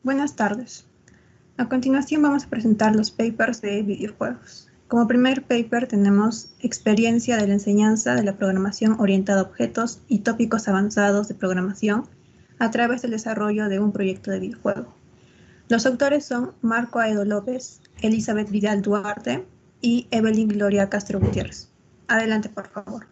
Buenas tardes. A continuación vamos a presentar los papers de videojuegos. Como primer paper tenemos experiencia de la enseñanza de la programación orientada a objetos y tópicos avanzados de programación a través del desarrollo de un proyecto de videojuego. Los autores son Marco Aedo López, Elizabeth Vidal Duarte y Evelyn Gloria Castro Gutiérrez. Adelante, por favor.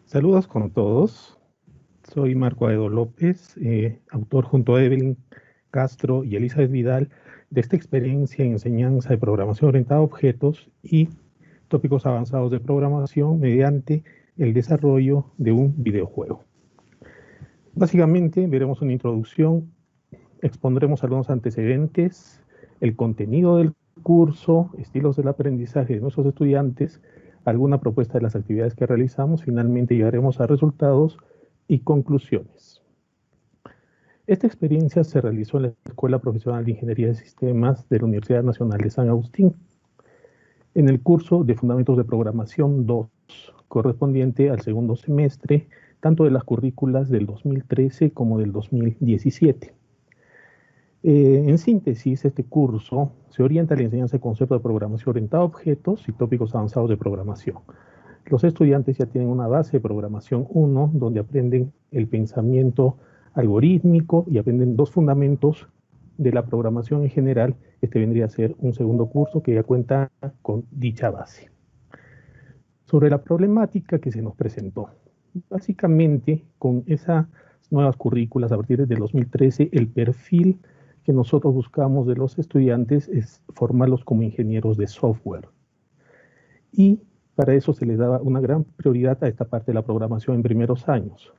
Saludos con todos. Soy Marco Aedo López, autor junto a Evelyn Castro y Elizabeth Vidal de esta experiencia en enseñanza de programación orientada a objetos y tópicos avanzados de programación mediante el desarrollo de un videojuego. Básicamente veremos una introducción, expondremos algunos antecedentes, el contenido del curso, estilos del aprendizaje de nuestros estudiantes, alguna propuesta de las actividades que realizamos, finalmente llegaremos a resultados y conclusiones. Esta experiencia se realizó en la Escuela Profesional de Ingeniería de Sistemas de la Universidad Nacional de San Agustín, en el curso de Fundamentos de Programación 2, correspondiente al segundo semestre, tanto de las currículas del 2013 como del 2017. En síntesis, este curso se orienta a la enseñanza de conceptos de programación orientada a objetos y tópicos avanzados de programación. Los estudiantes ya tienen una base de programación 1, donde aprenden el pensamiento algorítmico y aprenden dos fundamentos de la programación en general. Este vendría a ser un segundo curso que ya cuenta con dicha base. Sobre la problemática que se nos presentó. Básicamente, con esas nuevas currículas a partir del 2013, el perfil que nosotros buscamos de los estudiantes es formarlos como ingenieros de software. Y para eso se les daba una gran prioridad a esta parte de la programación en primeros años.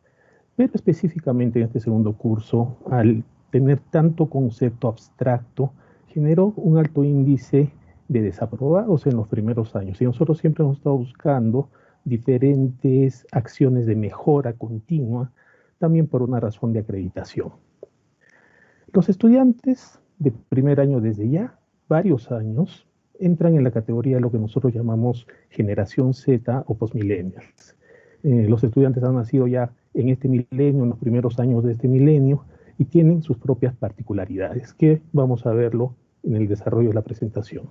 Pero específicamente en este segundo curso, al tener tanto concepto abstracto, generó un alto índice de desaprobados en los primeros años. Y nosotros siempre hemos estado buscando diferentes acciones de mejora continua, también por una razón de acreditación. Los estudiantes de primer año desde ya varios años entran en la categoría de lo que nosotros llamamos generación Z o postmillennials. Los estudiantes han nacido ya en este milenio, en los primeros años de este milenio, y tienen sus propias particularidades, que vamos a verlo en el desarrollo de la presentación.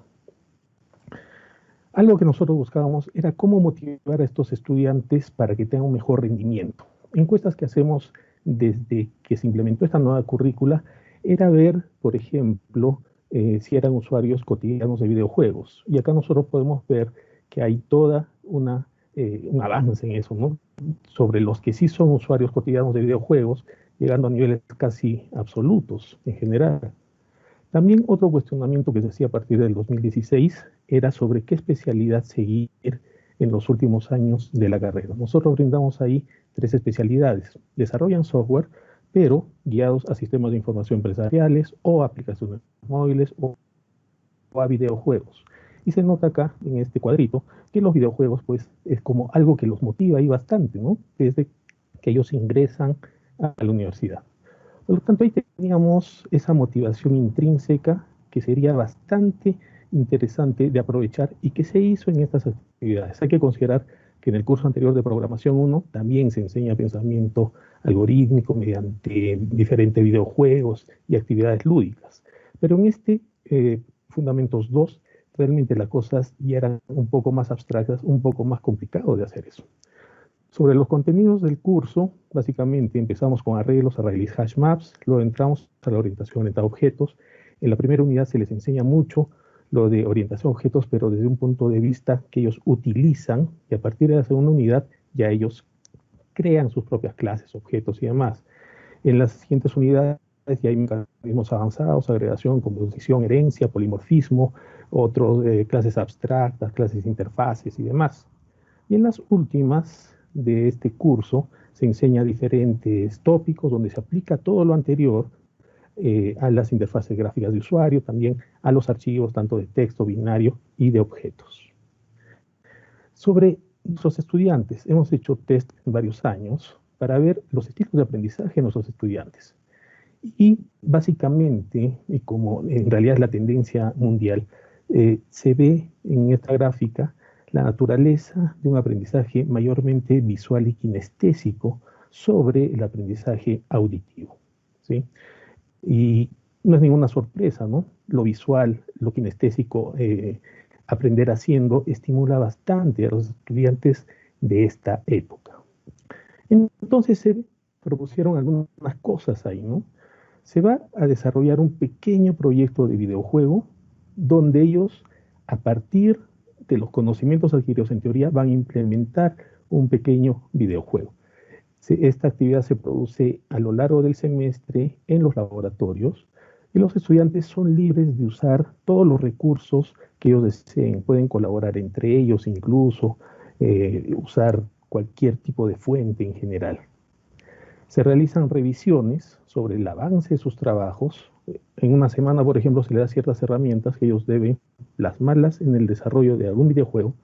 Algo que nosotros buscábamos era cómo motivar a estos estudiantes para que tengan un mejor rendimiento. Encuestas que hacemos desde que se implementó esta nueva currícula era ver, por ejemplo, si eran usuarios cotidianos de videojuegos. Y acá nosotros podemos ver que hay toda un avance en eso, ¿no? Sobre los que sí son usuarios cotidianos de videojuegos, llegando a niveles casi absolutos en general. También otro cuestionamiento que se hacía a partir del 2016 era sobre qué especialidad seguir en los últimos años de la carrera. Nosotros brindamos ahí 3 especialidades. Desarrollan software, pero guiados a sistemas de información empresariales o aplicaciones móviles o a videojuegos. Y se nota acá en este cuadrito que los videojuegos pues es como algo que los motiva ahí bastante, ¿no? Desde que ellos ingresan a la universidad. Por lo tanto, ahí teníamos esa motivación intrínseca que sería bastante interesante de aprovechar y que se hizo en estas actividades. Hay que considerar que en el curso anterior de Programación 1 también se enseña pensamiento algorítmico mediante diferentes videojuegos y actividades lúdicas. Pero en este Fundamentos 2, realmente las cosas ya eran un poco más abstractas, un poco más complicado de hacer eso. Sobre los contenidos del curso, básicamente empezamos con arreglos, arrays, hash maps, luego entramos a la orientación orientada a objetos. En la primera unidad se les enseña mucho lo de orientación a objetos, pero desde un punto de vista que ellos utilizan, y a partir de la segunda unidad ya ellos crean sus propias clases, objetos y demás. En las siguientes unidades ya hay mecanismos avanzados, agregación, composición, herencia, polimorfismo, otros clases abstractas, clases de interfaces y demás. Y en las últimas de este curso se enseña diferentes tópicos donde se aplica todo lo anterior a las interfaces gráficas de usuario, también a los archivos tanto de texto, binario y de objetos. Sobre nuestros estudiantes, hemos hecho test en varios años para ver los estilos de aprendizaje de nuestros estudiantes. Y básicamente, y como en realidad es la tendencia mundial, se ve en esta gráfica la naturaleza de un aprendizaje mayormente visual y kinestésico sobre el aprendizaje auditivo, ¿sí? Y no es ninguna sorpresa, ¿no? Lo visual, lo kinestésico, aprender haciendo, estimula bastante a los estudiantes de esta época. Entonces se propusieron algunas cosas ahí, ¿no? Se va a desarrollar un pequeño proyecto de videojuego donde ellos, a partir de los conocimientos adquiridos en teoría, van a implementar un pequeño videojuego. Esta actividad se produce a lo largo del semestre en los laboratorios y los estudiantes son libres de usar todos los recursos que ellos deseen. Pueden colaborar entre ellos incluso, usar cualquier tipo de fuente en general. Se realizan revisiones sobre el avance de sus trabajos. En una semana, por ejemplo, se les da ciertas herramientas que ellos deben plasmarlas en el desarrollo de algún videojuego.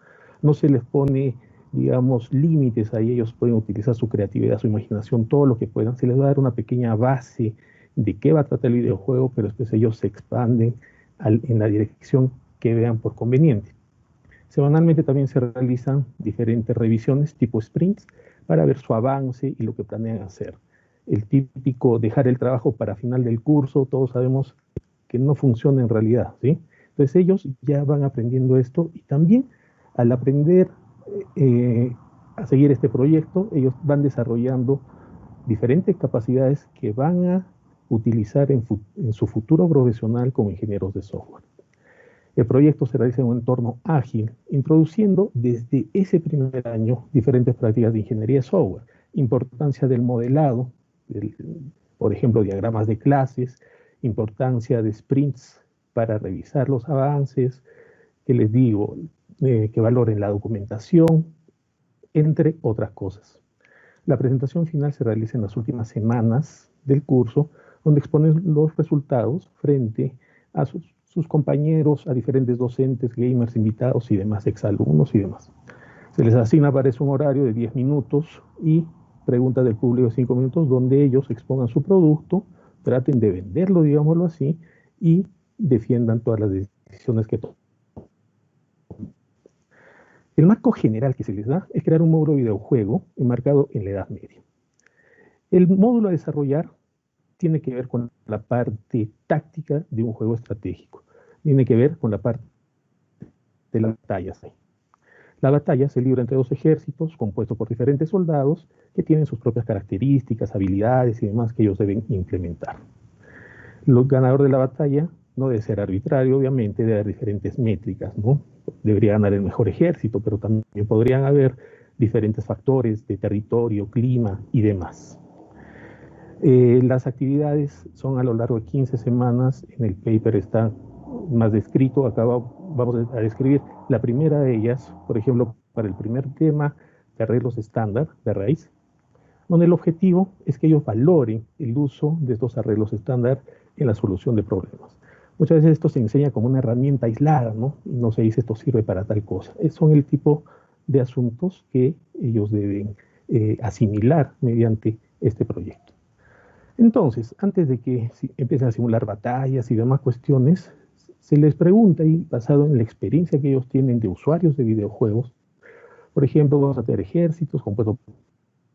No se les pone, digamos, límites ahí. Ellos pueden utilizar su creatividad, su imaginación, todo lo que puedan. Se les va a dar una pequeña base de qué va a tratar el videojuego, pero después ellos se expanden en la dirección que vean por conveniente. Semanalmente también se realizan diferentes revisiones tipo sprints para ver su avance y lo que planean hacer. El típico dejar el trabajo para final del curso, todos sabemos que no funciona en realidad, ¿sí? Entonces ellos ya van aprendiendo esto y también al aprender a seguir este proyecto, ellos van desarrollando diferentes capacidades que van a utilizar en su futuro profesional como ingenieros de software. El proyecto se realiza en un entorno ágil, introduciendo desde ese primer año diferentes prácticas de ingeniería de software, importancia del modelado, por ejemplo, diagramas de clases, importancia de sprints para revisar los avances, que les digo, que valoren la documentación, entre otras cosas. La presentación final se realiza en las últimas semanas del curso, donde exponen los resultados frente a sus compañeros, a diferentes docentes, gamers, invitados y demás, exalumnos y demás. Se les asigna para eso un horario de 10 minutos y preguntas del público de 5 minutos, donde ellos expongan su producto, traten de venderlo, digámoslo así, y defiendan todas las decisiones que toman. El marco general que se les da es crear un módulo de videojuego enmarcado en la Edad Media. El módulo a desarrollar tiene que ver con la parte táctica de un juego estratégico. Tiene que ver con la parte de las batallas. La batalla se libra entre dos ejércitos compuestos por diferentes soldados que tienen sus propias características, habilidades y demás que ellos deben implementar. El ganador de la batalla no debe ser arbitrario, obviamente, debe haber diferentes métricas, ¿no? Debería ganar el mejor ejército, pero también podrían haber diferentes factores de territorio, clima y demás. Las actividades son a lo largo de 15 semanas, en el paper está más descrito, acá vamos a describir la primera de ellas, por ejemplo, para el primer tema de arreglos estándar, de raíz, donde el objetivo es que ellos valoren el uso de estos arreglos estándar en la solución de problemas. Muchas veces esto se enseña como una herramienta aislada, ¿no? Y no se dice esto sirve para tal cosa. Son el tipo de asuntos que ellos deben asimilar mediante este proyecto. Entonces, antes de que empiecen a simular batallas y demás cuestiones, se les pregunta, y basado en la experiencia que ellos tienen de usuarios de videojuegos, por ejemplo, vamos a tener ejércitos compuestos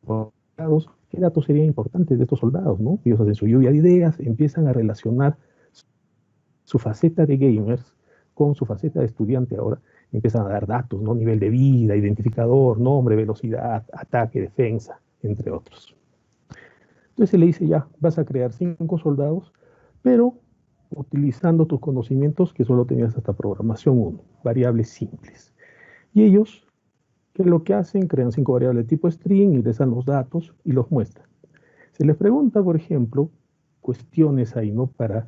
por soldados, ¿qué datos serían importantes de estos soldados, ¿no? Ellos hacen su lluvia de ideas, empiezan a relacionar su faceta de gamers con su faceta de estudiante ahora, empiezan a dar datos, ¿no? Nivel de vida, identificador, nombre, velocidad, ataque, defensa, entre otros. Entonces se le dice ya, vas a crear 5 soldados, pero utilizando tus conocimientos que solo tenías hasta programación 1, variables simples. Y ellos, ¿qué es lo que hacen? Crean 5 variables de tipo string, ingresan los datos y los muestran. Se les pregunta, por ejemplo, cuestiones ahí, ¿no? Para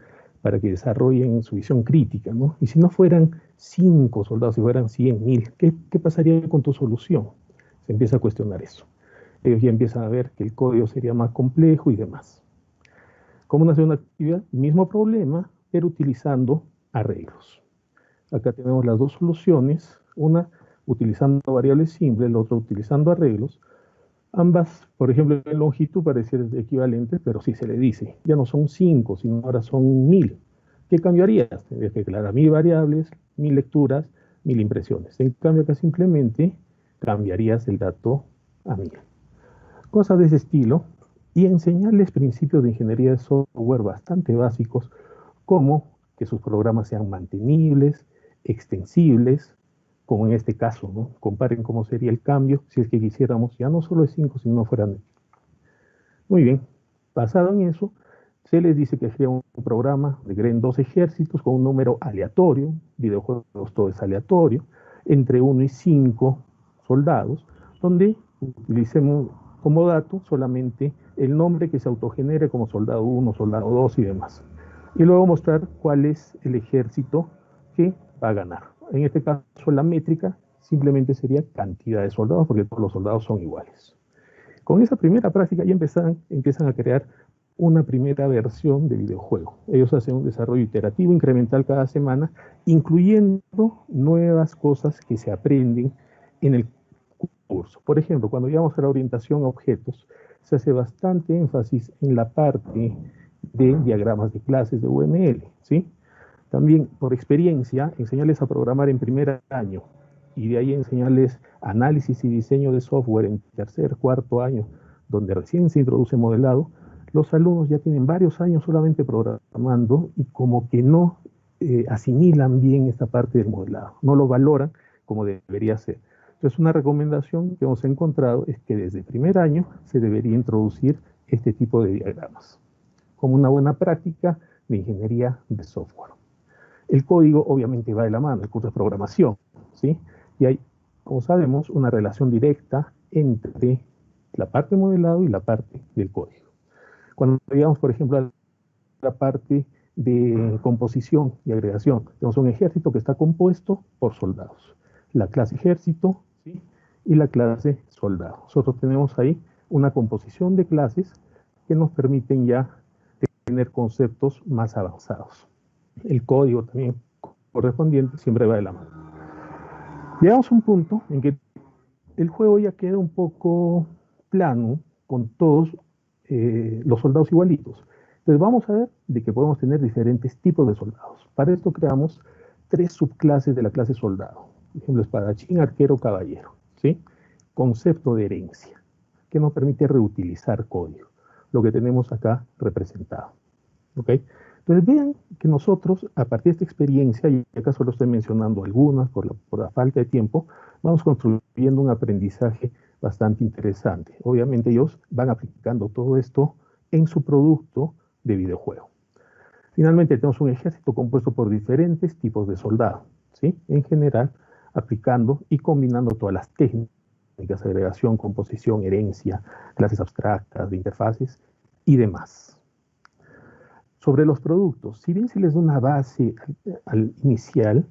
que desarrollen su visión crítica, ¿no? Y si no fueran 5 soldados, si fueran 100, 1000, ¿qué pasaría con tu solución? Se empieza a cuestionar eso. Ellos ya empiezan a ver que el código sería más complejo y demás. ¿Cómo nace una actividad? Mismo problema, pero utilizando arreglos. Acá tenemos las dos soluciones, una utilizando variables simples, la otra utilizando arreglos. Ambas, por ejemplo, en longitud parecieran equivalentes, pero si se le dice, ya no son 5, sino ahora son 1000. ¿Qué cambiarías? Tendrías que declarar 1000 variables, 1000 lecturas, 1000 impresiones. En cambio, acá simplemente cambiarías el dato a 1000. Cosas de ese estilo, y enseñarles principios de ingeniería de software bastante básicos, como que sus programas sean mantenibles, extensibles, como en este caso, ¿no? Comparen cómo sería el cambio si es que quisiéramos ya no solo de 5, sino fueran. Muy bien, basado en eso, se les dice que crea un programa, le creen 2 ejércitos con un número aleatorio, videojuegos todo es aleatorio, entre 1 y 5 soldados, donde utilicemos como dato solamente el nombre que se autogenere como soldado 1, soldado 2 y demás. Y luego mostrar cuál es el ejército que va a ganar. En este caso, la métrica simplemente sería cantidad de soldados, porque todos los soldados son iguales. Con esa primera práctica ya empiezan a crear una primera versión de videojuego. Ellos hacen un desarrollo iterativo, incremental cada semana, incluyendo nuevas cosas que se aprenden en el curso. Por ejemplo, cuando llegamos a la orientación a objetos, se hace bastante énfasis en la parte de diagramas de clases de UML, ¿sí? También, por experiencia, enseñarles a programar en primer año y de ahí enseñarles análisis y diseño de software en tercer, cuarto año, donde recién se introduce modelado. Los alumnos ya tienen varios años solamente programando y como que no asimilan bien esta parte del modelado, no lo valoran como debería ser. Entonces, una recomendación que hemos encontrado es que desde primer año se debería introducir este tipo de diagramas como una buena práctica de ingeniería de software. El código obviamente va de la mano, el curso de programación, ¿sí? Y hay, como sabemos, una relación directa entre la parte de modelado y la parte del código. Cuando llegamos, por ejemplo, a la parte de composición y agregación, tenemos un ejército que está compuesto por soldados. La clase ejército, ¿sí? Y la clase soldado. Nosotros tenemos ahí una composición de clases que nos permiten ya tener conceptos más avanzados. El código también correspondiente siempre va de la mano. Llegamos a un punto en que el juego ya queda un poco plano con todos los soldados igualitos. Entonces vamos a ver de que podemos tener diferentes tipos de soldados. Para esto creamos 3 subclases de la clase soldado. Por ejemplo, espadachín, arquero, caballero, ¿sí? Concepto de herencia, que nos permite reutilizar código. Lo que tenemos acá representado. ¿Ok? Entonces vean que nosotros, a partir de esta experiencia, y acá solo estoy mencionando algunas por la falta de tiempo, vamos construyendo un aprendizaje bastante interesante. Obviamente ellos van aplicando todo esto en su producto de videojuego. Finalmente tenemos un ejército compuesto por diferentes tipos de soldados, ¿sí? En general, aplicando y combinando todas las técnicas, agregación, composición, herencia, clases abstractas, de interfaces y demás. Sobre los productos, si bien se les da una base al inicial,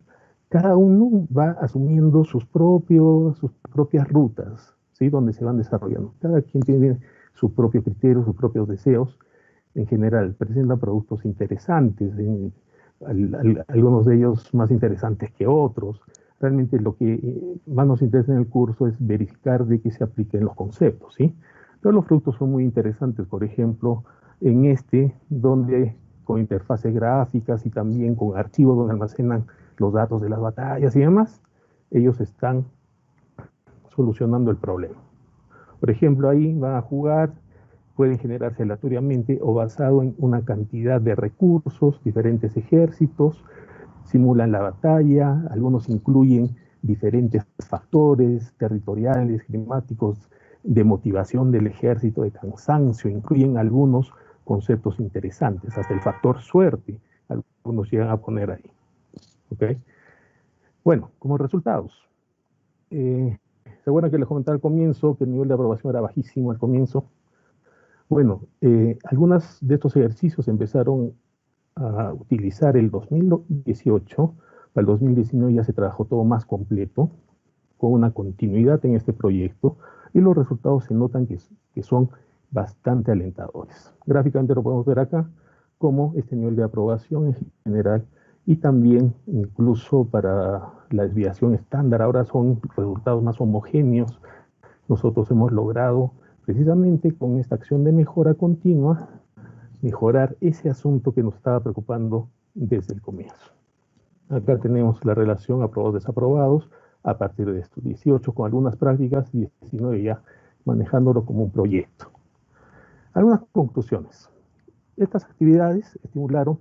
cada uno va asumiendo sus propias rutas, ¿sí? Donde se van desarrollando. Cada quien tiene su propio criterio, sus propios deseos. En general, presentan productos interesantes, algunos de ellos más interesantes que otros. Realmente lo que más nos interesa en el curso es verificar de que se apliquen los conceptos, ¿sí? Pero los productos son muy interesantes, por ejemplo, en donde con interfaces gráficas y también con archivos donde almacenan los datos de las batallas y demás, ellos están solucionando el problema. Por ejemplo, ahí van a jugar, pueden generarse aleatoriamente o basado en una cantidad de recursos, diferentes ejércitos, simulan la batalla, algunos incluyen diferentes factores territoriales, climáticos, de motivación del ejército, de cansancio, incluyen algunos conceptos interesantes, hasta el factor suerte, algunos llegan a poner ahí. ¿Okay? Bueno, como resultados, ¿se acuerdan que les comentaba al comienzo que el nivel de aprobación era bajísimo al comienzo? Bueno, algunos de estos ejercicios empezaron a utilizar el 2018, para el 2019 ya se trabajó todo más completo, con una continuidad en este proyecto, y los resultados se notan que son bastante alentadores. Gráficamente lo podemos ver acá, como este nivel de aprobación en general, y también incluso para la desviación estándar, ahora son resultados más homogéneos. Nosotros hemos logrado, precisamente con esta acción de mejora continua, mejorar ese asunto que nos estaba preocupando desde el comienzo. Acá tenemos la relación aprobados-desaprobados a partir de estos 18 con algunas prácticas, 19 ya manejándolo como un proyecto. Algunas conclusiones. Estas actividades estimularon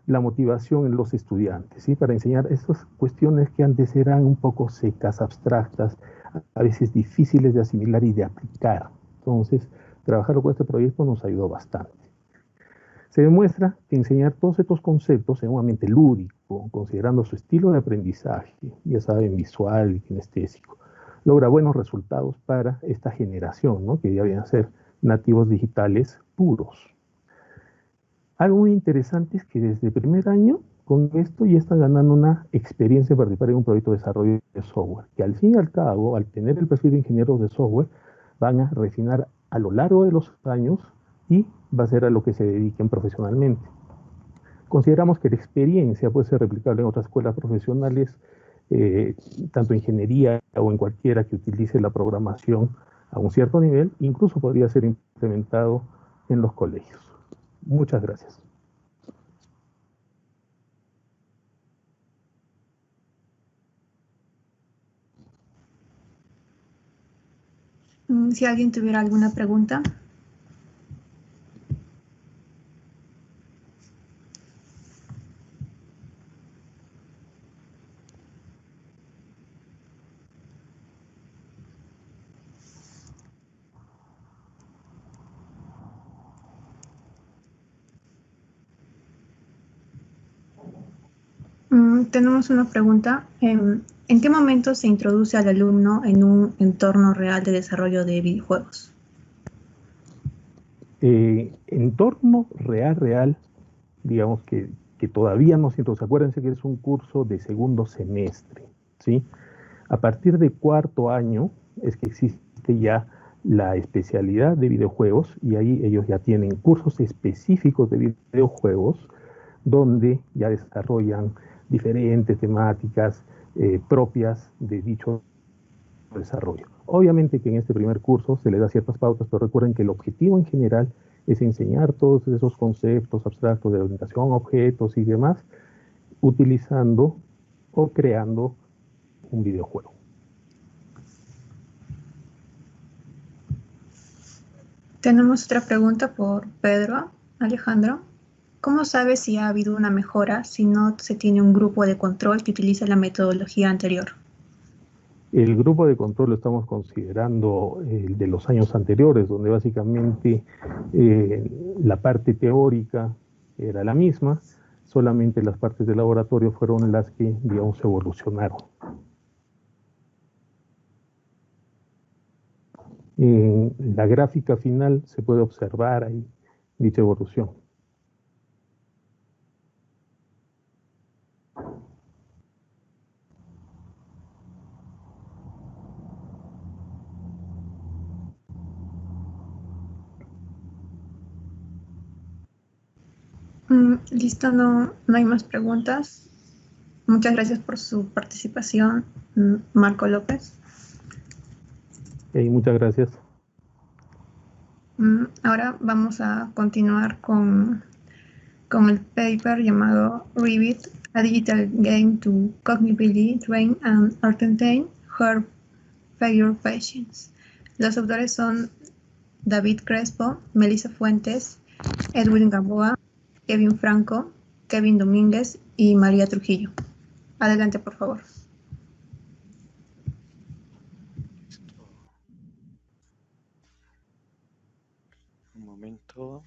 la motivación en los estudiantes, ¿sí? Para enseñar estas cuestiones que antes eran un poco secas, abstractas, a veces difíciles de asimilar y de aplicar. Entonces, trabajar con este proyecto nos ayudó bastante. Se demuestra que enseñar todos estos conceptos en un ambiente lúdico, considerando su estilo de aprendizaje, ya saben, visual y kinestésico, logra buenos resultados para esta generación, ¿no? Que ya vienen a ser nativos digitales puros. Algo muy interesante es que desde el primer año, con esto ya están ganando una experiencia de participar en un proyecto de desarrollo de software, que al fin y al cabo, al tener el perfil de ingenieros de software, van a refinar a lo largo de los años y va a ser a lo que se dediquen profesionalmente. Consideramos que la experiencia puede ser replicable en otras escuelas profesionales, tanto en ingeniería o en cualquiera que utilice la programación a un cierto nivel, incluso podría ser implementado en los colegios. Muchas gracias. Si alguien tuviera alguna pregunta. Tenemos una pregunta. ¿En qué momento se introduce al alumno en un entorno real de desarrollo de videojuegos? Entorno real, digamos que todavía no siento. Acuérdense que es un curso de segundo semestre, ¿sí? A partir de cuarto año es que existe ya la especialidad de videojuegos y ahí ellos ya tienen cursos específicos de videojuegos donde ya desarrollan diferentes temáticas propias de dicho desarrollo. Obviamente que en este primer curso se les da ciertas pautas, pero recuerden que el objetivo en general es enseñar todos esos conceptos abstractos de orientación, objetos y demás, utilizando o creando un videojuego. Tenemos otra pregunta por Pedro Alejandro. ¿Cómo sabes si ha habido una mejora si no se tiene un grupo de control que utiliza la metodología anterior? El grupo de control lo estamos considerando el de los años anteriores, donde básicamente la parte teórica era la misma, solamente las partes de laboratorio fueron las que, digamos, evolucionaron. En la gráfica final se puede observar ahí dicha evolución. Listo, no hay más preguntas. Muchas gracias por su participación, Marco López. Muchas gracias. Ahora vamos a continuar con el paper llamado Revit, a Digital Game to Cognitively Train and Entertain Heart Failure Patients. Los autores son David Crespo, Melissa Fuentes, Edwin Gamboa, Kevin Franco, Kevin Domínguez y María Trujillo. Adelante, por favor. Un momento.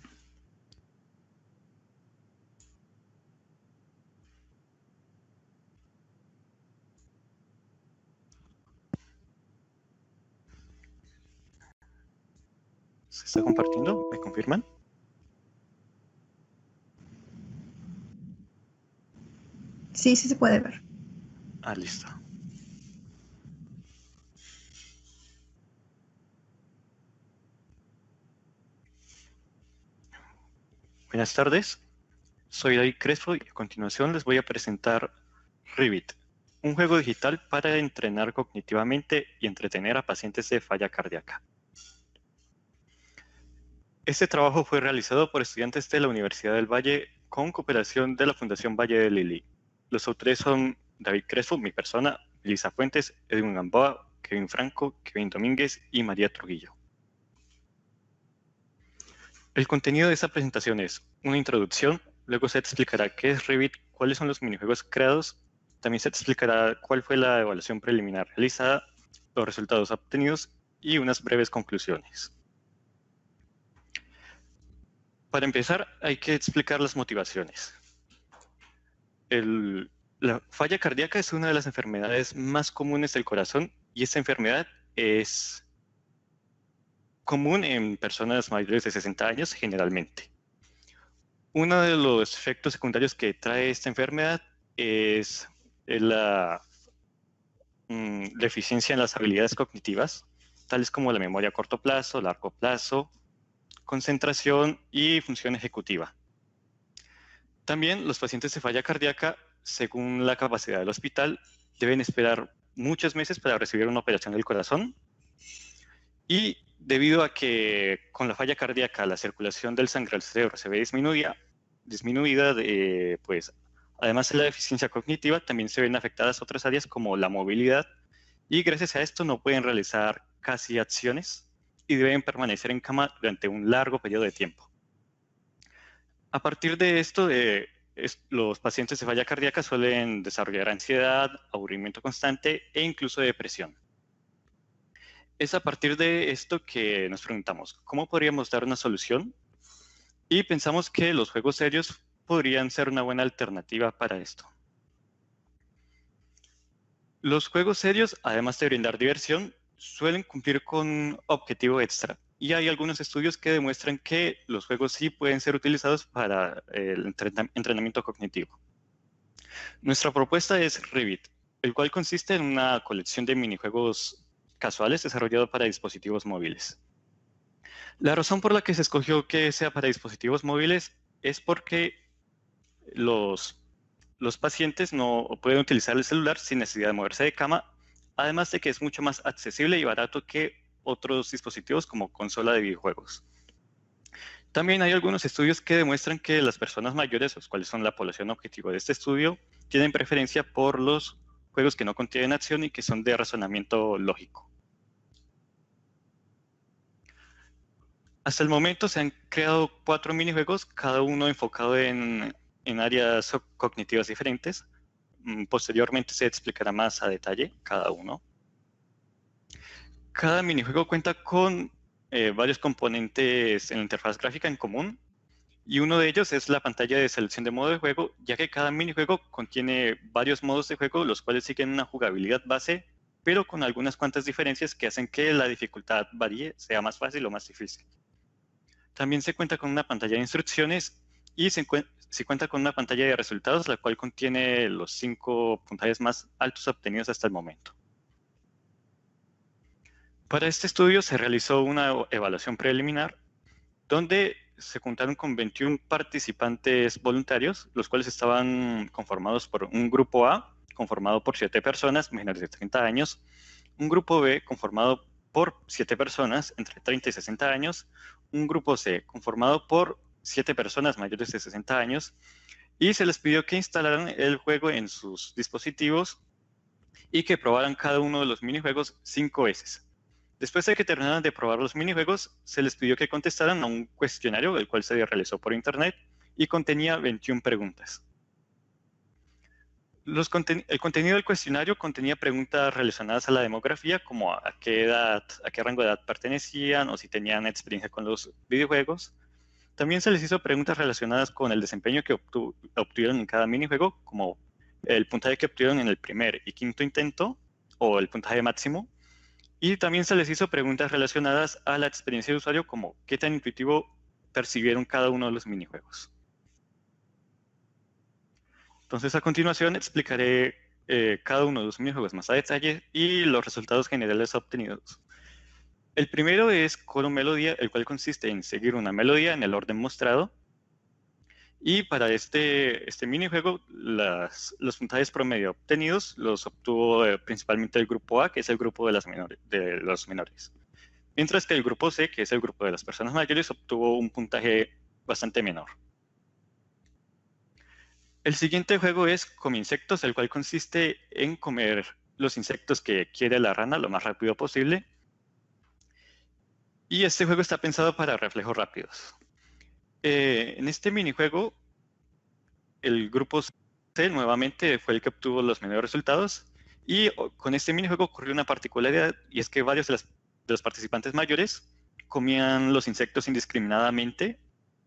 ¿Se está compartiendo? ¿Me confirman? Sí, sí se puede ver. Ah, listo. Buenas tardes. Soy David Crespo y a continuación les voy a presentar Revit, un juego digital para entrenar cognitivamente y entretener a pacientes de falla cardíaca. Este trabajo fue realizado por estudiantes de la Universidad del Valle con cooperación de la Fundación Valle de Lili. Los autores son David Crespo, mi persona, Lisa Fuentes, Edwin Gamboa, Kevin Franco, Kevin Domínguez y María Trujillo. El contenido de esta presentación es una introducción, luego se explicará qué es Revit, cuáles son los minijuegos creados, también se explicará cuál fue la evaluación preliminar realizada, los resultados obtenidos y unas breves conclusiones. Para empezar, hay que explicar las motivaciones. La falla cardíaca es una de las enfermedades más comunes del corazón y esta enfermedad es común en personas mayores de 60 años generalmente. Uno de los efectos secundarios que trae esta enfermedad es la deficiencia en las habilidades cognitivas, tales como la memoria a corto plazo, largo plazo, concentración y función ejecutiva. También los pacientes de falla cardíaca, según la capacidad del hospital, deben esperar muchos meses para recibir una operación del corazón. Y debido a que con la falla cardíaca la circulación del sangre al cerebro se ve disminuida, pues además de la deficiencia cognitiva, también se ven afectadas otras áreas como la movilidad y gracias a esto no pueden realizar casi acciones y deben permanecer en cama durante un largo periodo de tiempo. A partir de esto, los pacientes de falla cardíaca suelen desarrollar ansiedad, aburrimiento constante e incluso depresión. Es a partir de esto que nos preguntamos, ¿cómo podríamos dar una solución? Y pensamos que los juegos serios podrían ser una buena alternativa para esto. Los juegos serios, además de brindar diversión, suelen cumplir con un objetivo extra. Y hay algunos estudios que demuestran que los juegos sí pueden ser utilizados para el entrenamiento cognitivo. Nuestra propuesta es Revit, el cual consiste en una colección de minijuegos casuales desarrollado para dispositivos móviles. La razón por la que se escogió que sea para dispositivos móviles es porque los pacientes no pueden utilizar el celular sin necesidad de moverse de cama, además de que es mucho más accesible y barato que otros dispositivos como consola de videojuegos. También hay algunos estudios que demuestran que las personas mayores, los cuales son la población objetivo de este estudio, tienen preferencia por los juegos que no contienen acción y que son de razonamiento lógico. Hasta el momento se han creado 4 minijuegos, cada uno enfocado en áreas cognitivas diferentes. Posteriormente se explicará más a detalle cada uno. Cada minijuego cuenta con varios componentes en la interfaz gráfica en común, y uno de ellos es la pantalla de selección de modo de juego, ya que cada minijuego contiene varios modos de juego, los cuales siguen una jugabilidad base, pero con algunas cuantas diferencias que hacen que la dificultad varíe, sea más fácil o más difícil. También se cuenta con una pantalla de instrucciones y se cuenta con una pantalla de resultados, la cual contiene los 5 puntajes más altos obtenidos hasta el momento. Para este estudio se realizó una evaluación preliminar donde se contaron con 21 participantes voluntarios, los cuales estaban conformados por un grupo A, conformado por 7 personas menores de 30 años, un grupo B conformado por 7 personas entre 30 y 60 años, un grupo C conformado por 7 personas mayores de 60 años, y se les pidió que instalaran el juego en sus dispositivos y que probaran cada uno de los minijuegos 5 veces. Después de que terminaran de probar los minijuegos, se les pidió que contestaran a un cuestionario, el cual se realizó por internet y contenía 21 preguntas. El contenido del cuestionario contenía preguntas relacionadas a la demografía, como a qué rango de edad pertenecían o si tenían experiencia con los videojuegos. También se les hizo preguntas relacionadas con el desempeño que obtuvieron en cada minijuego, como el puntaje que obtuvieron en el primer y quinto intento, o el puntaje máximo. Y también se les hizo preguntas relacionadas a la experiencia de usuario, como qué tan intuitivo percibieron cada uno de los minijuegos. Entonces, a continuación explicaré cada uno de los minijuegos más a detalle y los resultados generales obtenidos. El primero es Coro Melodía, el cual consiste en seguir una melodía en el orden mostrado. Y para este minijuego, los puntajes promedio obtenidos los obtuvo principalmente el grupo A, que es el grupo de los menores. Mientras que el grupo C, que es el grupo de las personas mayores, obtuvo un puntaje bastante menor. El siguiente juego es Come Insectos, el cual consiste en comer los insectos que quiere la rana lo más rápido posible. Y este juego está pensado para reflejos rápidos. En este minijuego, el grupo C nuevamente fue el que obtuvo los mejores resultados. Y con este minijuego ocurrió una particularidad, y es que varios de los participantes mayores comían los insectos indiscriminadamente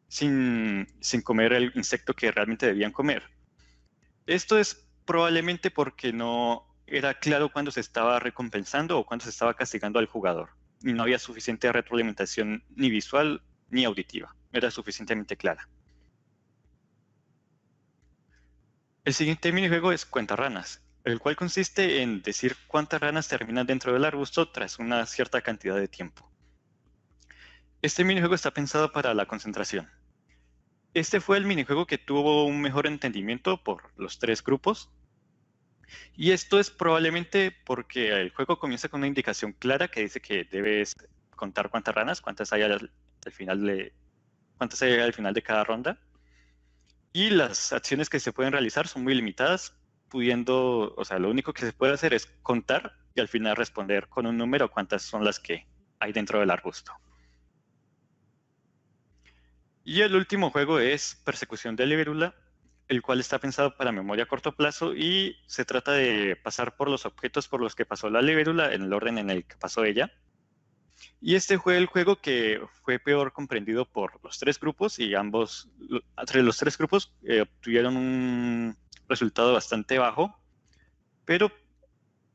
sin comer el insecto que realmente debían comer. Esto es probablemente porque no era claro cuándo se estaba recompensando o cuándo se estaba castigando al jugador. Y no había suficiente retroalimentación ni visual ni auditiva. Era suficientemente clara. El siguiente minijuego es Cuenta Ranas, el cual consiste en decir cuántas ranas terminan dentro del arbusto tras una cierta cantidad de tiempo. Este minijuego está pensado para la concentración. Este fue el minijuego que tuvo un mejor entendimiento por los 3 grupos. Y esto es probablemente porque el juego comienza con una indicación clara que dice que debes contar cuántas ranas, cuántas hay al final de cada ronda. Y las acciones que se pueden realizar son muy limitadas, lo único que se puede hacer es contar y al final responder con un número cuántas son las que hay dentro del arbusto. Y el último juego es Persecución de Libélula, el cual está pensado para memoria a corto plazo y se trata de pasar por los objetos por los que pasó la libélula en el orden en el que pasó ella. Y este fue el juego que fue peor comprendido por los 3 grupos y entre los 3 grupos obtuvieron un resultado bastante bajo, pero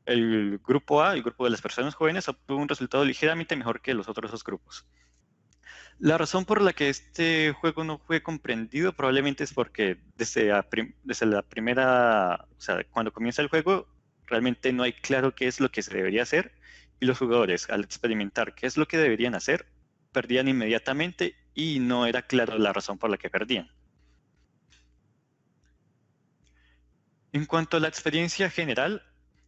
el grupo A, el grupo de las personas jóvenes, obtuvo un resultado ligeramente mejor que los otros 2 grupos. La razón por la que este juego no fue comprendido probablemente es porque desde la primera, cuando comienza el juego, realmente no hay claro qué es lo que se debería hacer y los jugadores, al experimentar qué es lo que deberían hacer, perdían inmediatamente y no era claro la razón por la que perdían. En cuanto a la experiencia general,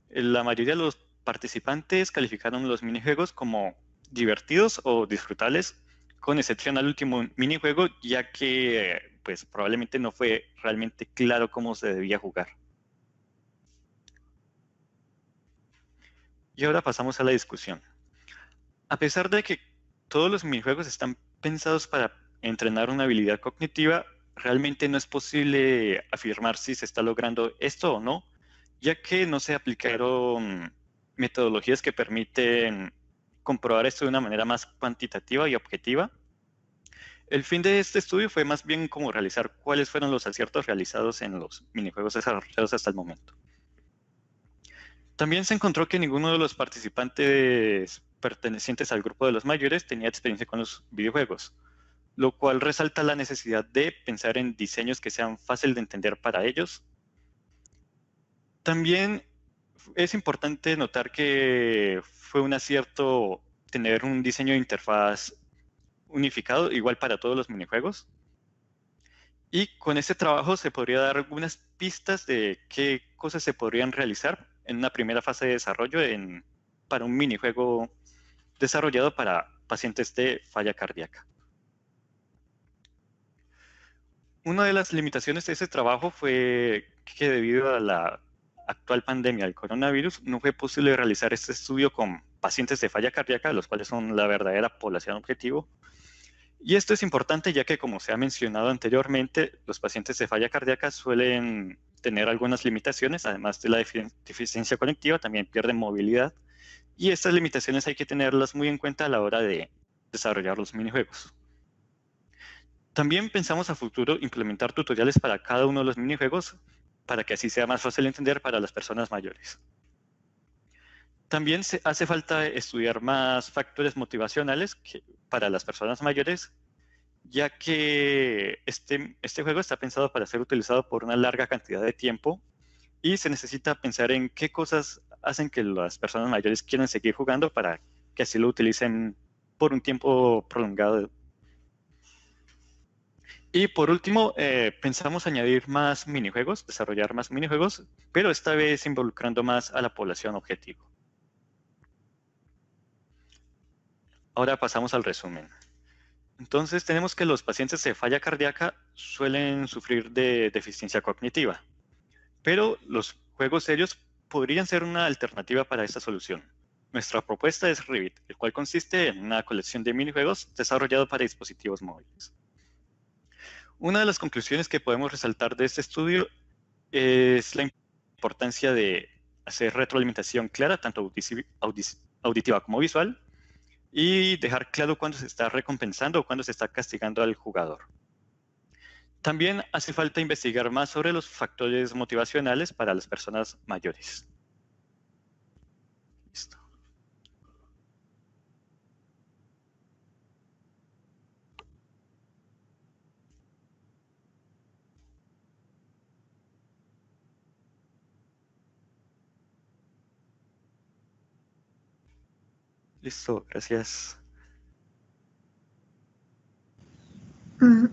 la mayoría de los participantes calificaron los minijuegos como divertidos o disfrutables, con excepción al último minijuego, ya que pues probablemente no fue realmente claro cómo se debía jugar. Y ahora pasamos a la discusión. A pesar de que todos los minijuegos están pensados para entrenar una habilidad cognitiva, realmente no es posible afirmar si se está logrando esto o no, ya que no se aplicaron metodologías que permiten comprobar esto de una manera más cuantitativa y objetiva. El fin de este estudio fue más bien como realizar cuáles fueron los aciertos realizados en los minijuegos desarrollados hasta el momento. También se encontró que ninguno de los participantes pertenecientes al grupo de los mayores tenía experiencia con los videojuegos, lo cual resalta la necesidad de pensar en diseños que sean fáciles de entender para ellos. También es importante notar que fue un acierto tener un diseño de interfaz unificado, igual para todos los minijuegos. Y con ese trabajo se podría dar algunas pistas de qué cosas se podrían realizar en una primera fase de desarrollo para un minijuego desarrollado para pacientes de falla cardíaca. Una de las limitaciones de ese trabajo fue que debido a la actual pandemia del coronavirus, no fue posible realizar este estudio con pacientes de falla cardíaca, los cuales son la verdadera población objetivo. Y esto es importante ya que, como se ha mencionado anteriormente, los pacientes de falla cardíaca suelen tener algunas limitaciones, además de la deficiencia cognitiva, también pierden movilidad. Y estas limitaciones hay que tenerlas muy en cuenta a la hora de desarrollar los minijuegos. También pensamos a futuro implementar tutoriales para cada uno de los minijuegos para que así sea más fácil de entender para las personas mayores. También hace falta estudiar más factores motivacionales para las personas mayores, ya que este juego está pensado para ser utilizado por una larga cantidad de tiempo y se necesita pensar en qué cosas hacen que las personas mayores quieran seguir jugando para que así lo utilicen por un tiempo prolongado. Y por último, pensamos añadir más minijuegos, desarrollar más minijuegos, pero esta vez involucrando más a la población objetivo. Ahora pasamos al resumen. Entonces tenemos que los pacientes de falla cardíaca suelen sufrir de deficiencia cognitiva, pero los juegos serios podrían ser una alternativa para esta solución. Nuestra propuesta es Rivit, el cual consiste en una colección de minijuegos desarrollado para dispositivos móviles. Una de las conclusiones que podemos resaltar de este estudio es la importancia de hacer retroalimentación clara, tanto auditiva como visual, y dejar claro cuándo se está recompensando o cuándo se está castigando al jugador. También hace falta investigar más sobre los factores motivacionales para las personas mayores. Listo. Listo, gracias.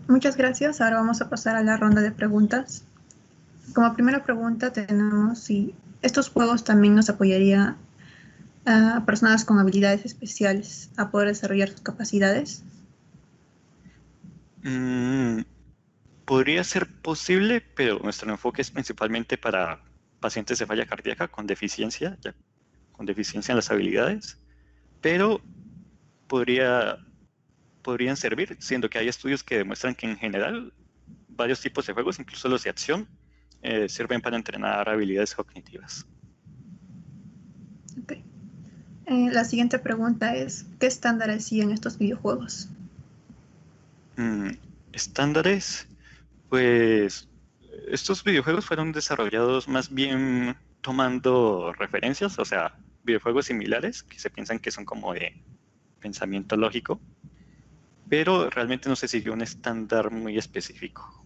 Muchas gracias. Ahora vamos a pasar a la ronda de preguntas. Como primera pregunta tenemos si estos juegos también nos apoyaría a personas con habilidades especiales a poder desarrollar sus capacidades. Podría ser posible, pero nuestro enfoque es principalmente para pacientes de falla cardíaca con deficiencia en las habilidades, pero podrían servir, siendo que hay estudios que demuestran que en general varios tipos de juegos, incluso los de acción, sirven para entrenar habilidades cognitivas. Okay. La siguiente pregunta es, ¿qué estándares siguen estos videojuegos? Estándares, pues estos videojuegos fueron desarrollados más bien tomando referencias, o sea, videojuegos similares que se piensan que son como de pensamiento lógico, pero realmente no se siguió un estándar muy específico.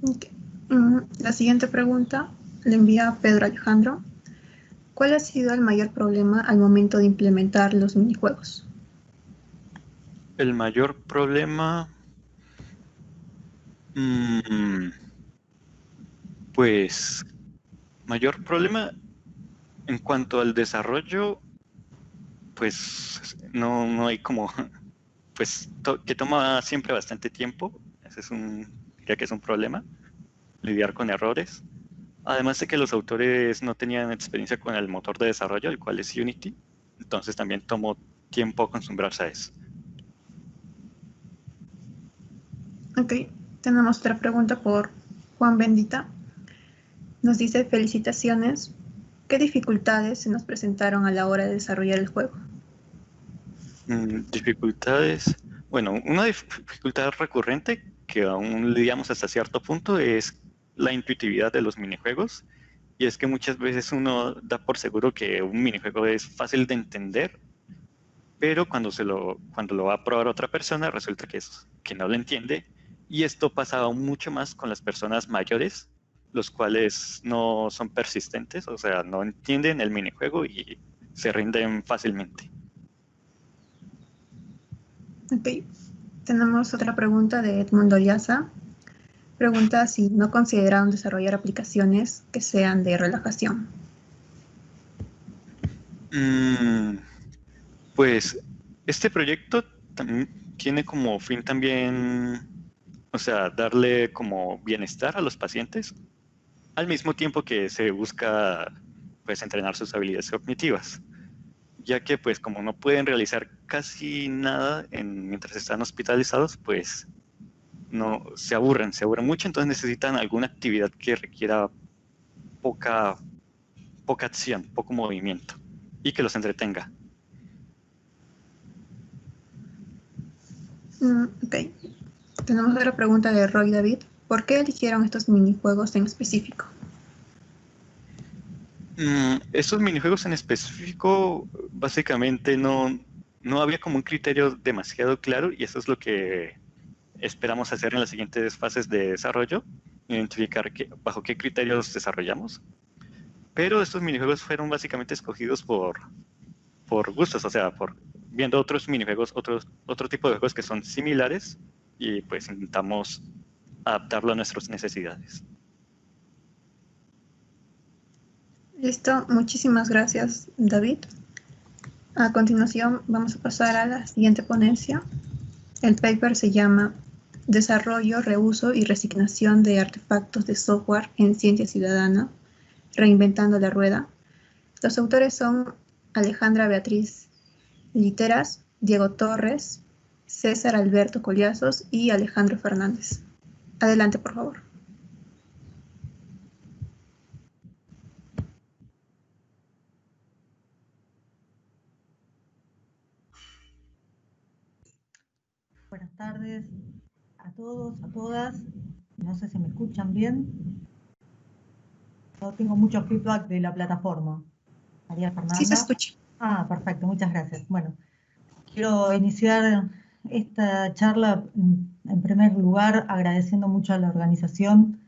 Okay. La siguiente pregunta le envía Pedro Alejandro. ¿Cuál ha sido el mayor problema al momento de implementar los minijuegos? El mayor problema, pues, mayor problema en cuanto al desarrollo, pues no hay como, pues que toma siempre bastante tiempo. Ese es diría que es un problema, lidiar con errores. Además de que los autores no tenían experiencia con el motor de desarrollo, el cual es Unity, entonces también tomó tiempo acostumbrarse a eso. Ok, tenemos otra pregunta por Juan Bendita. Nos dice, felicitaciones. ¿Qué dificultades se nos presentaron a la hora de desarrollar el juego? Dificultades. Bueno, una dificultad recurrente que aún lidiamos hasta cierto punto es la intuitividad de los minijuegos. Y es que muchas veces uno da por seguro que un minijuego es fácil de entender, pero cuando lo va a probar otra persona resulta que no lo entiende. Y esto pasa aún mucho más con las personas mayores, los cuales no son persistentes, o sea, no entienden el minijuego y se rinden fácilmente. Ok, tenemos otra pregunta de Edmundo Liaza. Pregunta si no consideraron desarrollar aplicaciones que sean de relajación. Pues este proyecto tiene como fin también, o sea, darle como bienestar a los pacientes, al mismo tiempo que se busca pues entrenar sus habilidades cognitivas, ya que pues como no pueden realizar casi nada mientras están hospitalizados, pues no se aburren mucho, entonces necesitan alguna actividad que requiera poca acción, poco movimiento y que los entretenga. Ok, tenemos otra pregunta de Roy David. ¿Por qué eligieron estos minijuegos en específico? Estos minijuegos en específico, básicamente no había como un criterio demasiado claro y eso es lo que esperamos hacer en las siguientes fases de desarrollo, identificar bajo qué criterios desarrollamos. Pero estos minijuegos fueron básicamente escogidos por gustos, o sea, viendo otros minijuegos, otro tipo de juegos que son similares y pues intentamos adaptarlo a nuestras necesidades. Listo, muchísimas gracias, David. A continuación vamos a pasar a la siguiente ponencia. El paper se llama Desarrollo, reuso y resignación de artefactos de software en ciencia ciudadana, reinventando la rueda. Los autores son Alejandra Beatriz Literas, Diego Torres, César Alberto Collazos y Alejandro Fernández. Adelante, por favor. Buenas tardes a todos, a todas. No sé si me escuchan bien. No tengo mucho feedback de la plataforma. María Fernanda. Sí, se escucha. Ah, perfecto, muchas gracias. Bueno, quiero iniciar esta charla en primer lugar agradeciendo mucho a la organización,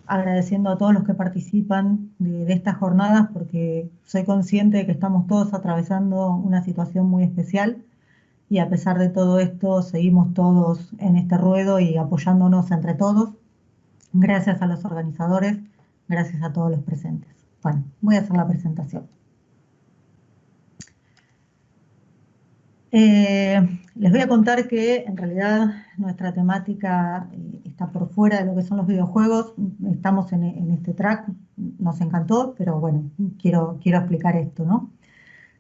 agradeciendo a todos los que participan de estas jornadas, porque soy consciente de que estamos todos atravesando una situación muy especial y a pesar de todo esto seguimos todos en este ruedo y apoyándonos entre todos. Gracias a los organizadores, gracias a todos los presentes. Bueno, voy a hacer la presentación. Les voy a contar que en realidad nuestra temática está por fuera de lo que son los videojuegos. Estamos en este track, nos encantó, pero bueno, quiero explicar esto, ¿no?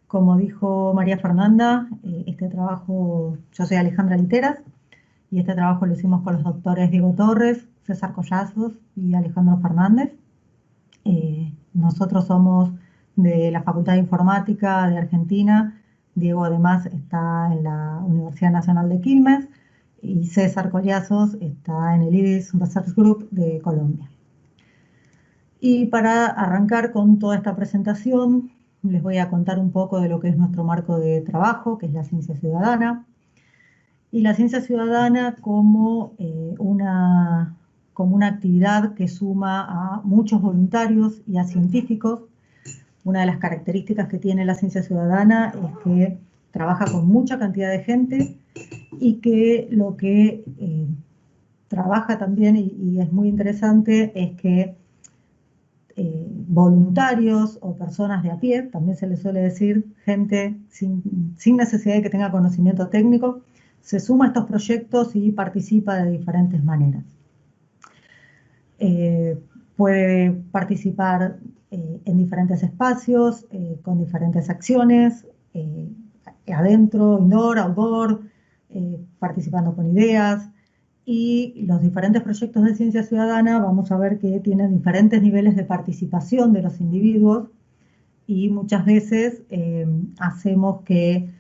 Como dijo María Fernanda, este trabajo, yo soy Alejandra Literas, y este trabajo lo hicimos con los doctores Diego Torres, César Collazos y Alejandro Fernández. Nosotros somos de la Facultad de Informática de Argentina. Diego además está en la Universidad Nacional de Quilmes y César Collazos está en el IDIS Research Group de Colombia. Y para arrancar con toda esta presentación, les voy a contar un poco de lo que es nuestro marco de trabajo, que es la ciencia ciudadana. Y la ciencia ciudadana como una actividad que suma a muchos voluntarios y a científicos. Una de las características que tiene la ciencia ciudadana es que trabaja con mucha cantidad de gente y que lo que trabaja también, y es muy interesante, es que voluntarios o personas de a pie, también se les suele decir gente sin necesidad de que tenga conocimiento técnico, se suma a estos proyectos y participa de diferentes maneras. Puede participar en diferentes espacios, con diferentes acciones, adentro, indoor, outdoor, participando con ideas. Y los diferentes proyectos de ciencia ciudadana vamos a ver que tienen diferentes niveles de participación de los individuos y muchas veces hacemos que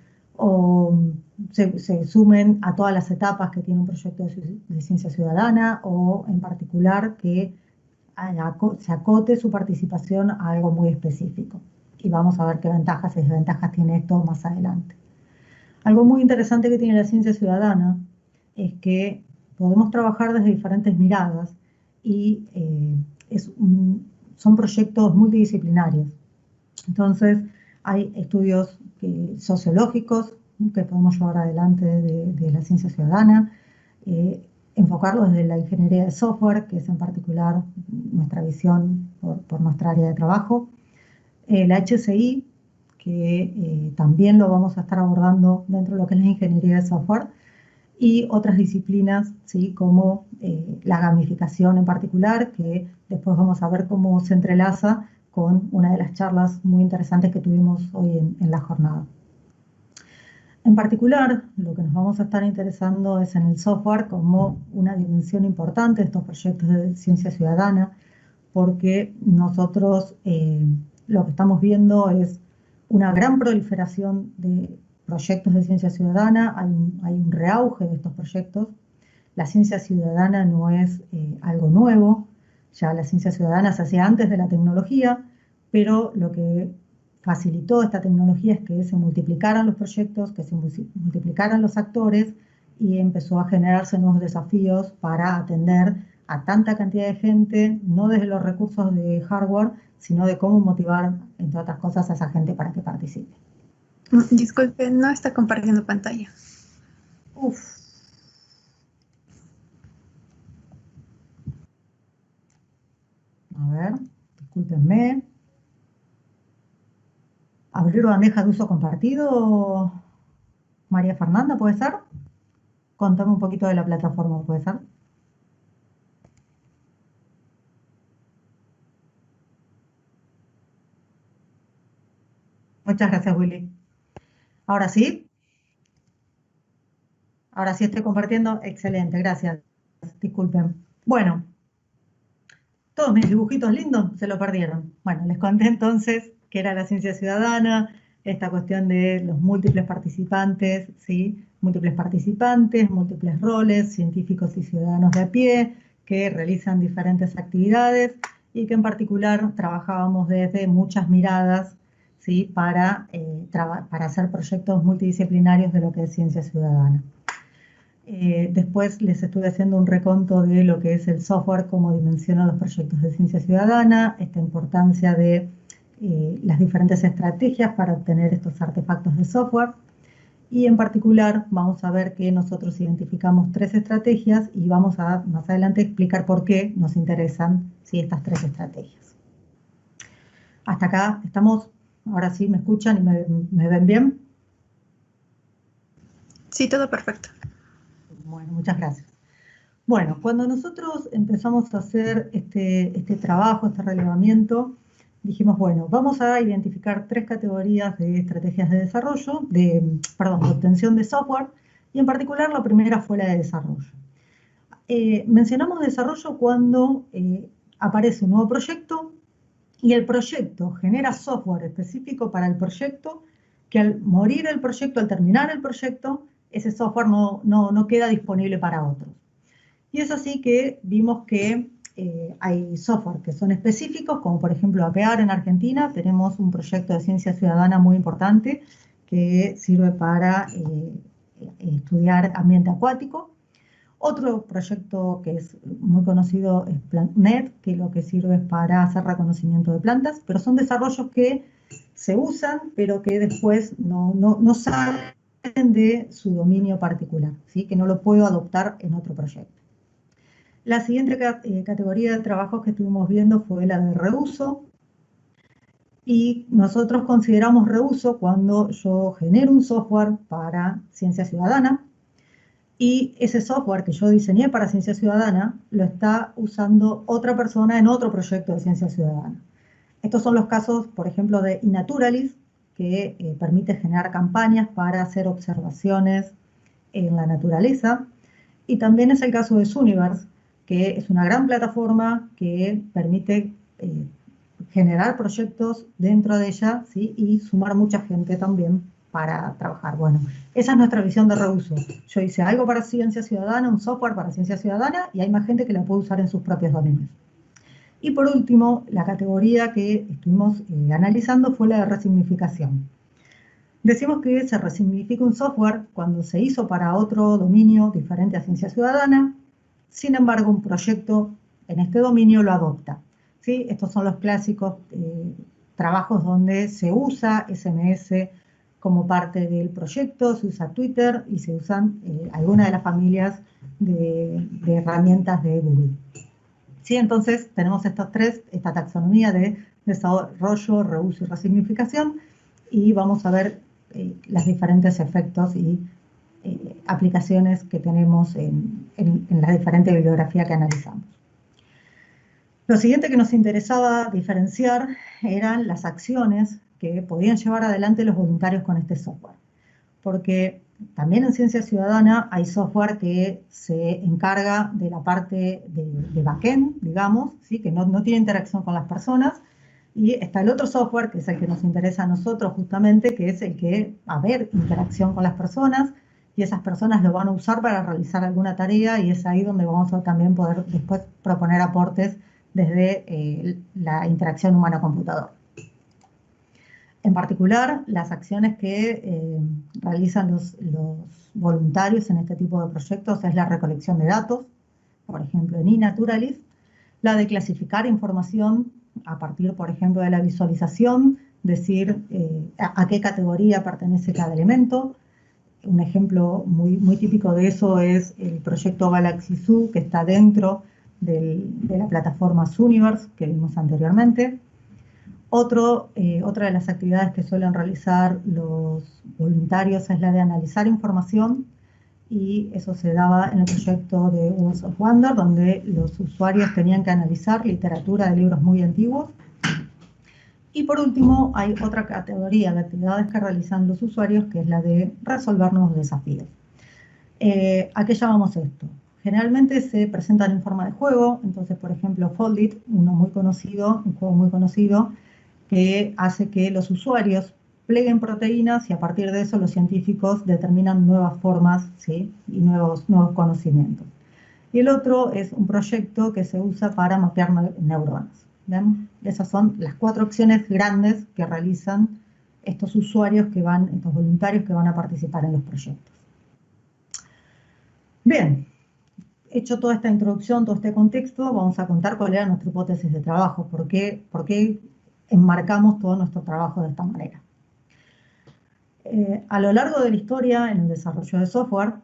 se sumen a todas las etapas que tiene un proyecto de ciencia ciudadana o en particular que se acote su participación a algo muy específico. Y vamos a ver qué ventajas y desventajas tiene esto más adelante. Algo muy interesante que tiene la ciencia ciudadana es que podemos trabajar desde diferentes miradas y son proyectos multidisciplinarios. Entonces, hay estudios sociológicos que podemos llevar adelante de la ciencia ciudadana, enfocarlo desde la ingeniería de software, que es en particular nuestra visión por nuestra área de trabajo, la HCI, que también lo vamos a estar abordando dentro de lo que es la ingeniería de software, y otras disciplinas, ¿sí? Como la gamificación en particular, que después vamos a ver cómo se entrelaza con una de las charlas muy interesantes que tuvimos hoy en la jornada. En particular, lo que nos vamos a estar interesando es en el software como una dimensión importante de estos proyectos de ciencia ciudadana, porque nosotros lo que estamos viendo es una gran proliferación de proyectos de ciencia ciudadana, hay un reauge de estos proyectos. La ciencia ciudadana no es algo nuevo, ya la ciencia ciudadana se hacía antes de la tecnología, pero lo que facilitó esta tecnología es que se multiplicaran los proyectos, que se multiplicaran los actores y empezó a generarse nuevos desafíos para atender a tanta cantidad de gente, no desde los recursos de hardware, sino de cómo motivar, entre otras cosas, a esa gente para que participe. Disculpe, no está compartiendo pantalla. Uf. A ver, discúlpenme. abrir bandeja de uso compartido, María Fernanda, ¿puede ser? Contame un poquito de la plataforma, ¿puede ser? Muchas gracias, Willy. ¿Ahora sí? Ahora sí estoy compartiendo. Excelente, gracias. Disculpen. Bueno, todos mis dibujitos lindos se lo perdieron. Bueno, les conté entonces qué era la ciencia ciudadana, esta cuestión de los múltiples participantes, ¿sí? Múltiples participantes, múltiples roles, científicos y ciudadanos de a pie, que realizan diferentes actividades y que en particular trabajábamos desde muchas miradas, ¿sí? Para hacer proyectos multidisciplinarios de lo que es ciencia ciudadana. Después les estuve haciendo un reconto de lo que es el software, cómo dimensiona los proyectos de ciencia ciudadana, esta importancia de las diferentes estrategias para obtener estos artefactos de software. Y en particular vamos a ver que nosotros identificamos 3 estrategias y vamos a más adelante explicar por qué nos interesan, ¿sí? Estas 3 estrategias. Hasta acá estamos, ahora sí me escuchan y me ven bien. Sí, todo perfecto. Bueno, muchas gracias. Bueno, cuando nosotros empezamos a hacer este trabajo, este relevamiento, dijimos, bueno, vamos a identificar 3 categorías de estrategias de desarrollo, de obtención de software, y en particular la primera fue la de desarrollo. Mencionamos desarrollo cuando aparece un nuevo proyecto y el proyecto genera software específico para el proyecto, que al morir el proyecto, al terminar el proyecto, ese software no queda disponible para otros. Y es así que vimos que hay software que son específicos, como por ejemplo APEAR en Argentina. Tenemos un proyecto de ciencia ciudadana muy importante que sirve para estudiar ambiente acuático. Otro proyecto que es muy conocido es PlantNet, que lo que sirve es para hacer reconocimiento de plantas, pero son desarrollos que se usan, pero que después no salen de su dominio particular, ¿sí? Que no lo puedo adoptar en otro proyecto. La siguiente categoría de trabajos que estuvimos viendo fue la de reuso, y nosotros consideramos reuso cuando yo genero un software para ciencia ciudadana y ese software que yo diseñé para ciencia ciudadana lo está usando otra persona en otro proyecto de ciencia ciudadana. Estos son los casos, por ejemplo, de eNaturalis, que permite generar campañas para hacer observaciones en la naturaleza. Y también es el caso de Zooniverse, que es una gran plataforma que permite generar proyectos dentro de ella, ¿sí? Y sumar mucha gente también para trabajar. Bueno, esa es nuestra visión de reuso. Yo hice algo para ciencia ciudadana, un software para ciencia ciudadana, y hay más gente que la puede usar en sus propios dominios. Y por último, la categoría que estuvimos analizando fue la de resignificación. Decimos que se resignifica un software cuando se hizo para otro dominio diferente a ciencia ciudadana, sin embargo un proyecto en este dominio lo adopta, ¿sí? Estos son los clásicos trabajos donde se usa SMS como parte del proyecto, se usa Twitter y se usan algunas de las familias de herramientas de Google. ¿Sí? Entonces tenemos estos 3, esta taxonomía de desarrollo, reuso y resignificación, y vamos a ver los diferentes efectos y aplicaciones que tenemos en la diferente bibliografía que analizamos. Lo siguiente que nos interesaba diferenciar eran las acciones que podían llevar adelante los voluntarios con este software, porque también en ciencia ciudadana hay software que se encarga de la parte de backend, digamos, ¿sí? Que no tiene interacción con las personas, y está el otro software, que es el que nos interesa a nosotros justamente, que es el que va a haber interacción con las personas, y esas personas lo van a usar para realizar alguna tarea, y es ahí donde vamos a también poder después proponer aportes desde la interacción humano-computador. En particular, las acciones que realizan los voluntarios en este tipo de proyectos es la recolección de datos, por ejemplo en eNaturalis, la de clasificar información a partir, por ejemplo, de la visualización, decir a qué categoría pertenece cada elemento. Un ejemplo muy típico de eso es el proyecto Galaxy Zoo, que está dentro de la plataforma Zooniverse que vimos anteriormente. Otra de las actividades que suelen realizar los voluntarios es la de analizar información, y eso se daba en el proyecto de Worlds of Wonder, donde los usuarios tenían que analizar literatura de libros muy antiguos. Y por último, hay otra categoría de actividades que realizan los usuarios, que es la de resolver nuevos desafíos. ¿A qué llamamos esto? Generalmente se presentan en forma de juego. Entonces, por ejemplo, Foldit, un juego muy conocido, que hace que los usuarios pleguen proteínas, y a partir de eso los científicos determinan nuevas formas, ¿sí? Y nuevos conocimientos. Y el otro es un proyecto que se usa para mapear neuronas. ¿Ven? Esas son las 4 opciones grandes que realizan estos usuarios estos voluntarios que van a participar en los proyectos. Bien, hecho toda esta introducción, todo este contexto, vamos a contar cuál era nuestra hipótesis de trabajo, por qué enmarcamos todo nuestro trabajo de esta manera. A lo largo de la historia, en el desarrollo de software,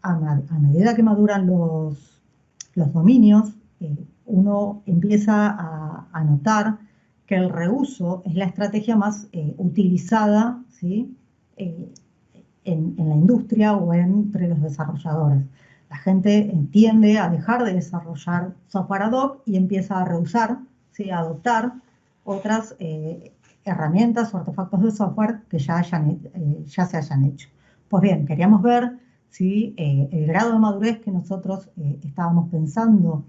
a medida que maduran los dominios, uno empieza a notar que el reuso es la estrategia más utilizada, ¿sí? En la industria o entre los desarrolladores. La gente tiende a dejar de desarrollar software ad hoc y empieza a reusar, ¿sí? A adoptar otras herramientas o artefactos de software que ya se hayan hecho. Pues bien, queríamos ver si el grado de madurez que nosotros estábamos pensando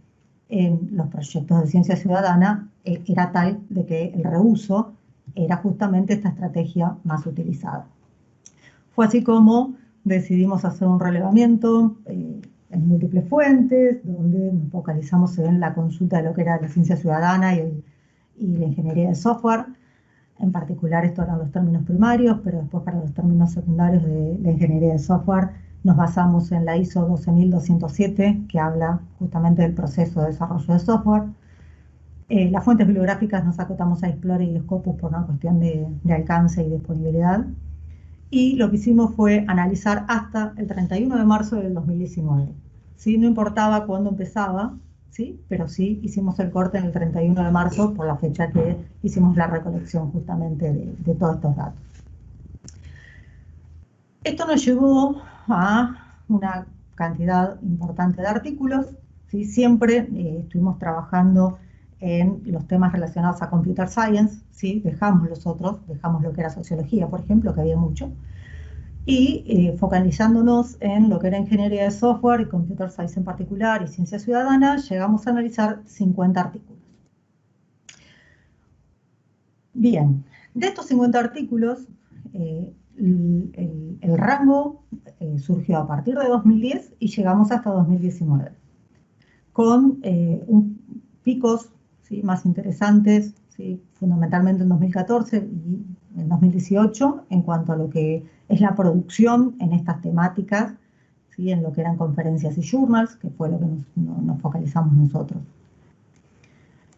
en los proyectos de ciencia ciudadana era tal de que el reuso era justamente esta estrategia más utilizada. Fue así como decidimos hacer un relevamiento en múltiples fuentes, donde nos focalizamos en la consulta de lo que era la ciencia ciudadana y la ingeniería de software. En particular, estos eran los términos primarios, pero después para los términos secundarios de la ingeniería de software nos basamos en la ISO 12207, que habla justamente del proceso de desarrollo de software. Las fuentes bibliográficas nos acotamos a Explorer y Scopus por una cuestión de alcance y disponibilidad. Y lo que hicimos fue analizar hasta el 31 de marzo del 2019. ¿Sí? No importaba cuándo empezaba, ¿sí? Pero sí hicimos el corte en el 31 de marzo por la fecha que hicimos la recolección justamente de todos estos datos. Esto nos llevó a una cantidad importante de artículos, ¿sí? Siempre estuvimos trabajando en los temas relacionados a Computer Science, ¿sí? Dejamos lo que era sociología, por ejemplo, que había mucho, y focalizándonos en lo que era ingeniería de software y Computer Science en particular y ciencia ciudadana, llegamos a analizar 50 artículos. Bien, de estos 50 artículos, el rango surgió a partir de 2010 y llegamos hasta 2019, con picos, ¿sí? Más interesantes, ¿sí? Fundamentalmente en 2014 y en 2018, en cuanto a lo que es la producción en estas temáticas, ¿sí? En lo que eran conferencias y journals, que fue lo que nos focalizamos nosotros.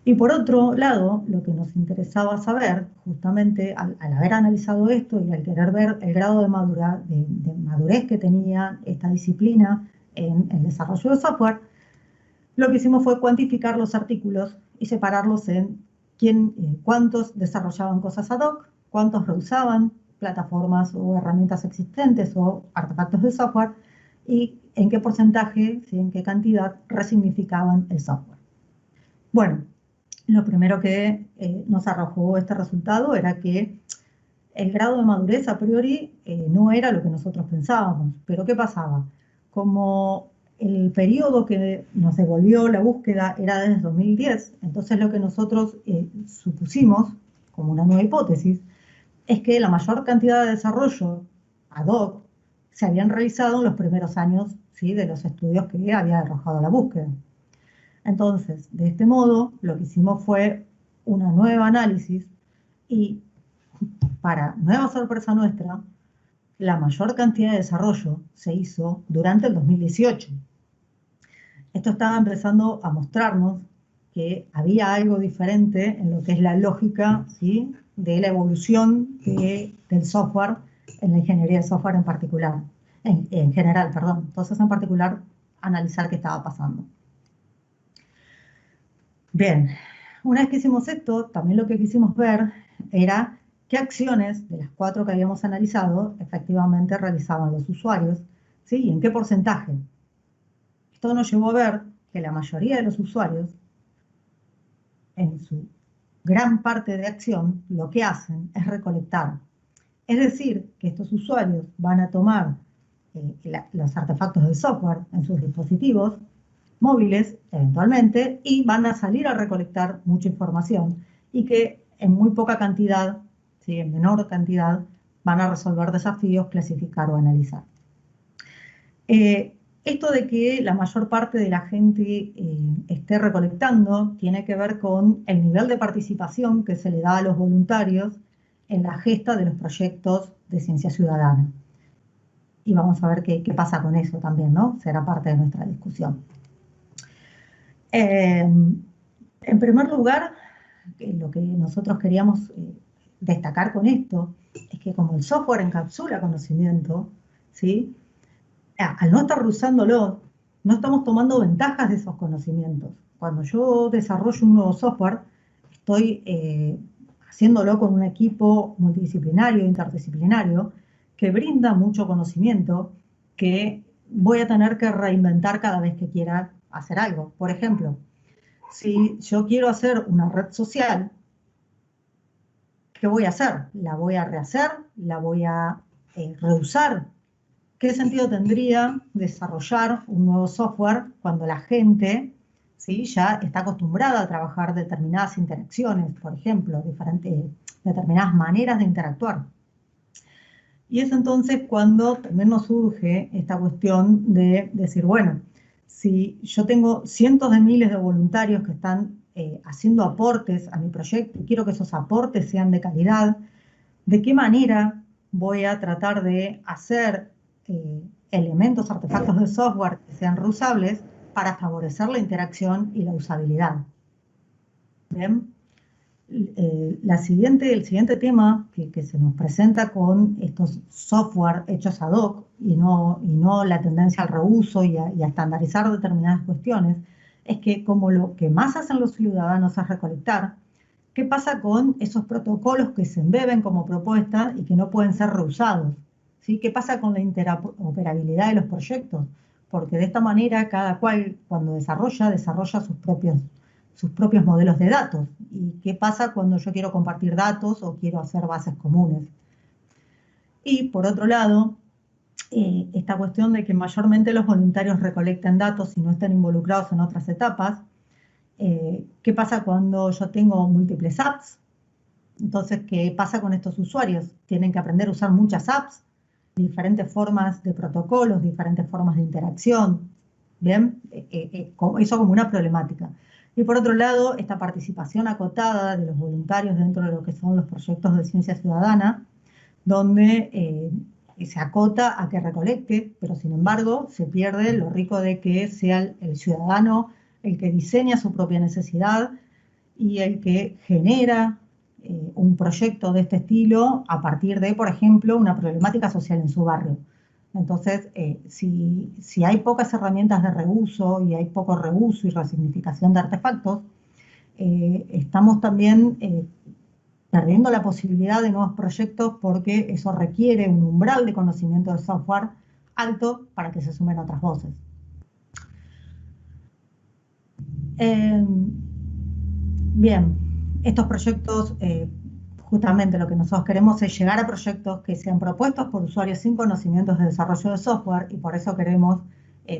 Y por otro lado, lo que nos interesaba saber, justamente al haber analizado esto y al querer ver el grado de madurez que tenía esta disciplina en el desarrollo de software, lo que hicimos fue cuantificar los artículos y separarlos en cuántos desarrollaban cosas ad hoc, cuántos reusaban plataformas o herramientas existentes o artefactos de software, y en qué porcentaje, ¿sí? En qué cantidad resignificaban el software. Bueno, lo primero que nos arrojó este resultado era que el grado de madurez a priori no era lo que nosotros pensábamos. Pero ¿qué pasaba? Como el periodo que nos devolvió la búsqueda era desde 2010, entonces lo que nosotros supusimos, como una nueva hipótesis, es que la mayor cantidad de desarrollo ad hoc se habían realizado en los primeros años, ¿sí? De los estudios que había arrojado la búsqueda. Entonces, de este modo, lo que hicimos fue una nueva análisis y, para nueva sorpresa nuestra, la mayor cantidad de desarrollo se hizo durante el 2018. Esto estaba empezando a mostrarnos que había algo diferente en lo que es la lógica, ¿sí? De la evolución del software, en la ingeniería de software en particular, en general, perdón. Entonces, en particular, analizar qué estaba pasando. Bien, una vez que hicimos esto, también lo que quisimos ver era qué acciones de las 4 que habíamos analizado efectivamente realizaban los usuarios, ¿sí? Y en qué porcentaje. Esto nos llevó a ver que la mayoría de los usuarios, en su gran parte de acción, lo que hacen es recolectar. Es decir, que estos usuarios van a tomar los artefactos del software en sus dispositivos móviles, eventualmente, y van a salir a recolectar mucha información y que en muy poca cantidad, ¿sí? En menor cantidad, van a resolver desafíos, clasificar o analizar. Esto de que la mayor parte de la gente esté recolectando tiene que ver con el nivel de participación que se le da a los voluntarios en la gesta de los proyectos de ciencia ciudadana. Y vamos a ver qué pasa con eso también, ¿no? Será parte de nuestra discusión. En primer lugar, lo que nosotros queríamos destacar con esto es que como el software encapsula conocimiento, ¿sí? Al no estar usándolo, no estamos tomando ventajas de esos conocimientos. Cuando yo desarrollo un nuevo software, estoy haciéndolo con un equipo multidisciplinario, interdisciplinario, que brinda mucho conocimiento que voy a tener que reinventar cada vez que quiera hacer algo. Por ejemplo, si yo quiero hacer una red social, ¿qué voy a hacer? ¿La voy a rehacer? ¿La voy a reusar? ¿Qué sentido tendría desarrollar un nuevo software cuando la gente, ¿sí? Ya está acostumbrada a trabajar determinadas interacciones, por ejemplo, determinadas maneras de interactuar? Y es entonces cuando también nos surge esta cuestión de decir, bueno, si yo tengo cientos de miles de voluntarios que están haciendo aportes a mi proyecto y quiero que esos aportes sean de calidad, ¿de qué manera voy a tratar de hacer elementos, artefactos de software que sean reusables para favorecer la interacción y la usabilidad? ¿Bien? El siguiente tema que se nos presenta con estos software hechos ad hoc y no la tendencia al reuso y a estandarizar determinadas cuestiones, es que como lo que más hacen los ciudadanos es recolectar, ¿qué pasa con esos protocolos que se embeben como propuesta y que no pueden ser reusados? ¿Sí? ¿Qué pasa con la interoperabilidad de los proyectos? Porque de esta manera cada cual cuando desarrolla sus propios modelos de datos. ¿Y qué pasa cuando yo quiero compartir datos o quiero hacer bases comunes? Y por otro lado, esta cuestión de que mayormente los voluntarios recolecten datos y no estén involucrados en otras etapas. ¿Qué pasa cuando yo tengo múltiples apps? Entonces, ¿qué pasa con estos usuarios? Tienen que aprender a usar muchas apps, diferentes formas de protocolos, diferentes formas de interacción. ¿Bien? Eso como una problemática. Y por otro lado, esta participación acotada de los voluntarios dentro de lo que son los proyectos de ciencia ciudadana, donde se acota a que recolecte, pero sin embargo se pierde lo rico de que sea el ciudadano el que diseña su propia necesidad y el que genera un proyecto de este estilo a partir de, por ejemplo, una problemática social en su barrio. Entonces, si hay pocas herramientas de reuso y hay poco reuso y resignificación de artefactos, estamos también perdiendo la posibilidad de nuevos proyectos porque eso requiere un umbral de conocimiento de software alto para que se sumen otras voces. Bien, estos proyectos, justamente lo que nosotros queremos es llegar a proyectos que sean propuestos por usuarios sin conocimientos de desarrollo de software y por eso queremos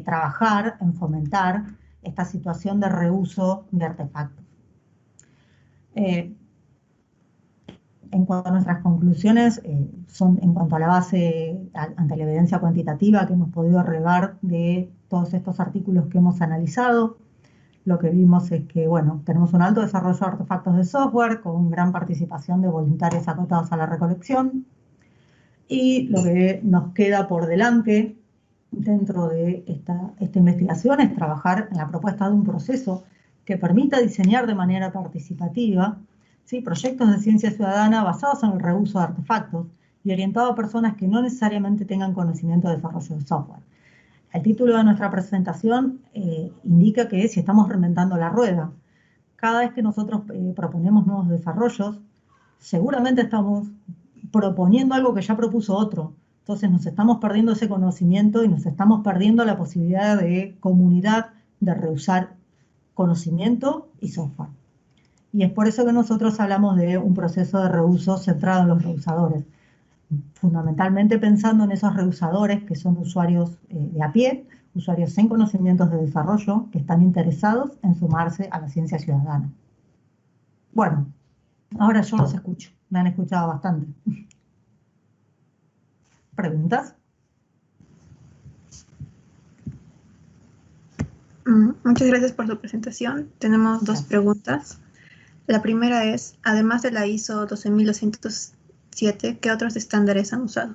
trabajar en fomentar esta situación de reuso de artefactos. En cuanto a nuestras conclusiones, son en cuanto a la base ante la evidencia cuantitativa que hemos podido regar de todos estos artículos que hemos analizado. Lo que vimos es que, bueno, tenemos un alto desarrollo de artefactos de software con gran participación de voluntarios acotados a la recolección. Y lo que nos queda por delante dentro de esta investigación es trabajar en la propuesta de un proceso que permita diseñar de manera participativa, ¿sí?, proyectos de ciencia ciudadana basados en el reuso de artefactos y orientados a personas que no necesariamente tengan conocimiento de desarrollo de software. El título de nuestra presentación indica que si estamos reinventando la rueda, cada vez que nosotros proponemos nuevos desarrollos, seguramente estamos proponiendo algo que ya propuso otro. Entonces nos estamos perdiendo ese conocimiento y nos estamos perdiendo la posibilidad de comunidad de reusar conocimiento y software. Y es por eso que nosotros hablamos de un proceso de reuso centrado en los reusadores, fundamentalmente pensando en esos reusadores que son usuarios de a pie, usuarios sin conocimientos de desarrollo, que están interesados en sumarse a la ciencia ciudadana. Bueno, ahora yo los escucho, me han escuchado bastante. ¿Preguntas? Muchas gracias por su presentación. Tenemos dos preguntas. La primera es, además de la ISO 12207, ¿qué otros estándares han usado?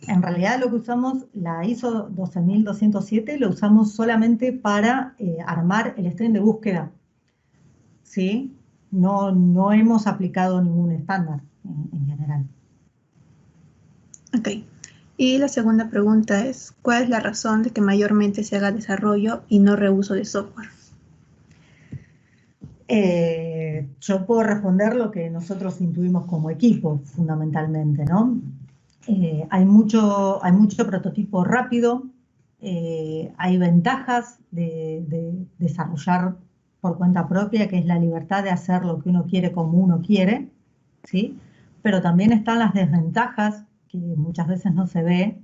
En realidad lo que usamos, la ISO 12207, lo usamos solamente para armar el stream de búsqueda. ¿Sí? No hemos aplicado ningún estándar en general. Ok. Y la segunda pregunta es, ¿cuál es la razón de que mayormente se haga desarrollo y no reuso de software? Yo puedo responder lo que nosotros intuimos como equipo, fundamentalmente, ¿no? Hay mucho prototipo rápido, hay ventajas de desarrollar por cuenta propia, que es la libertad de hacer lo que uno quiere como uno quiere, ¿sí? Pero también están las desventajas, que muchas veces no se ve,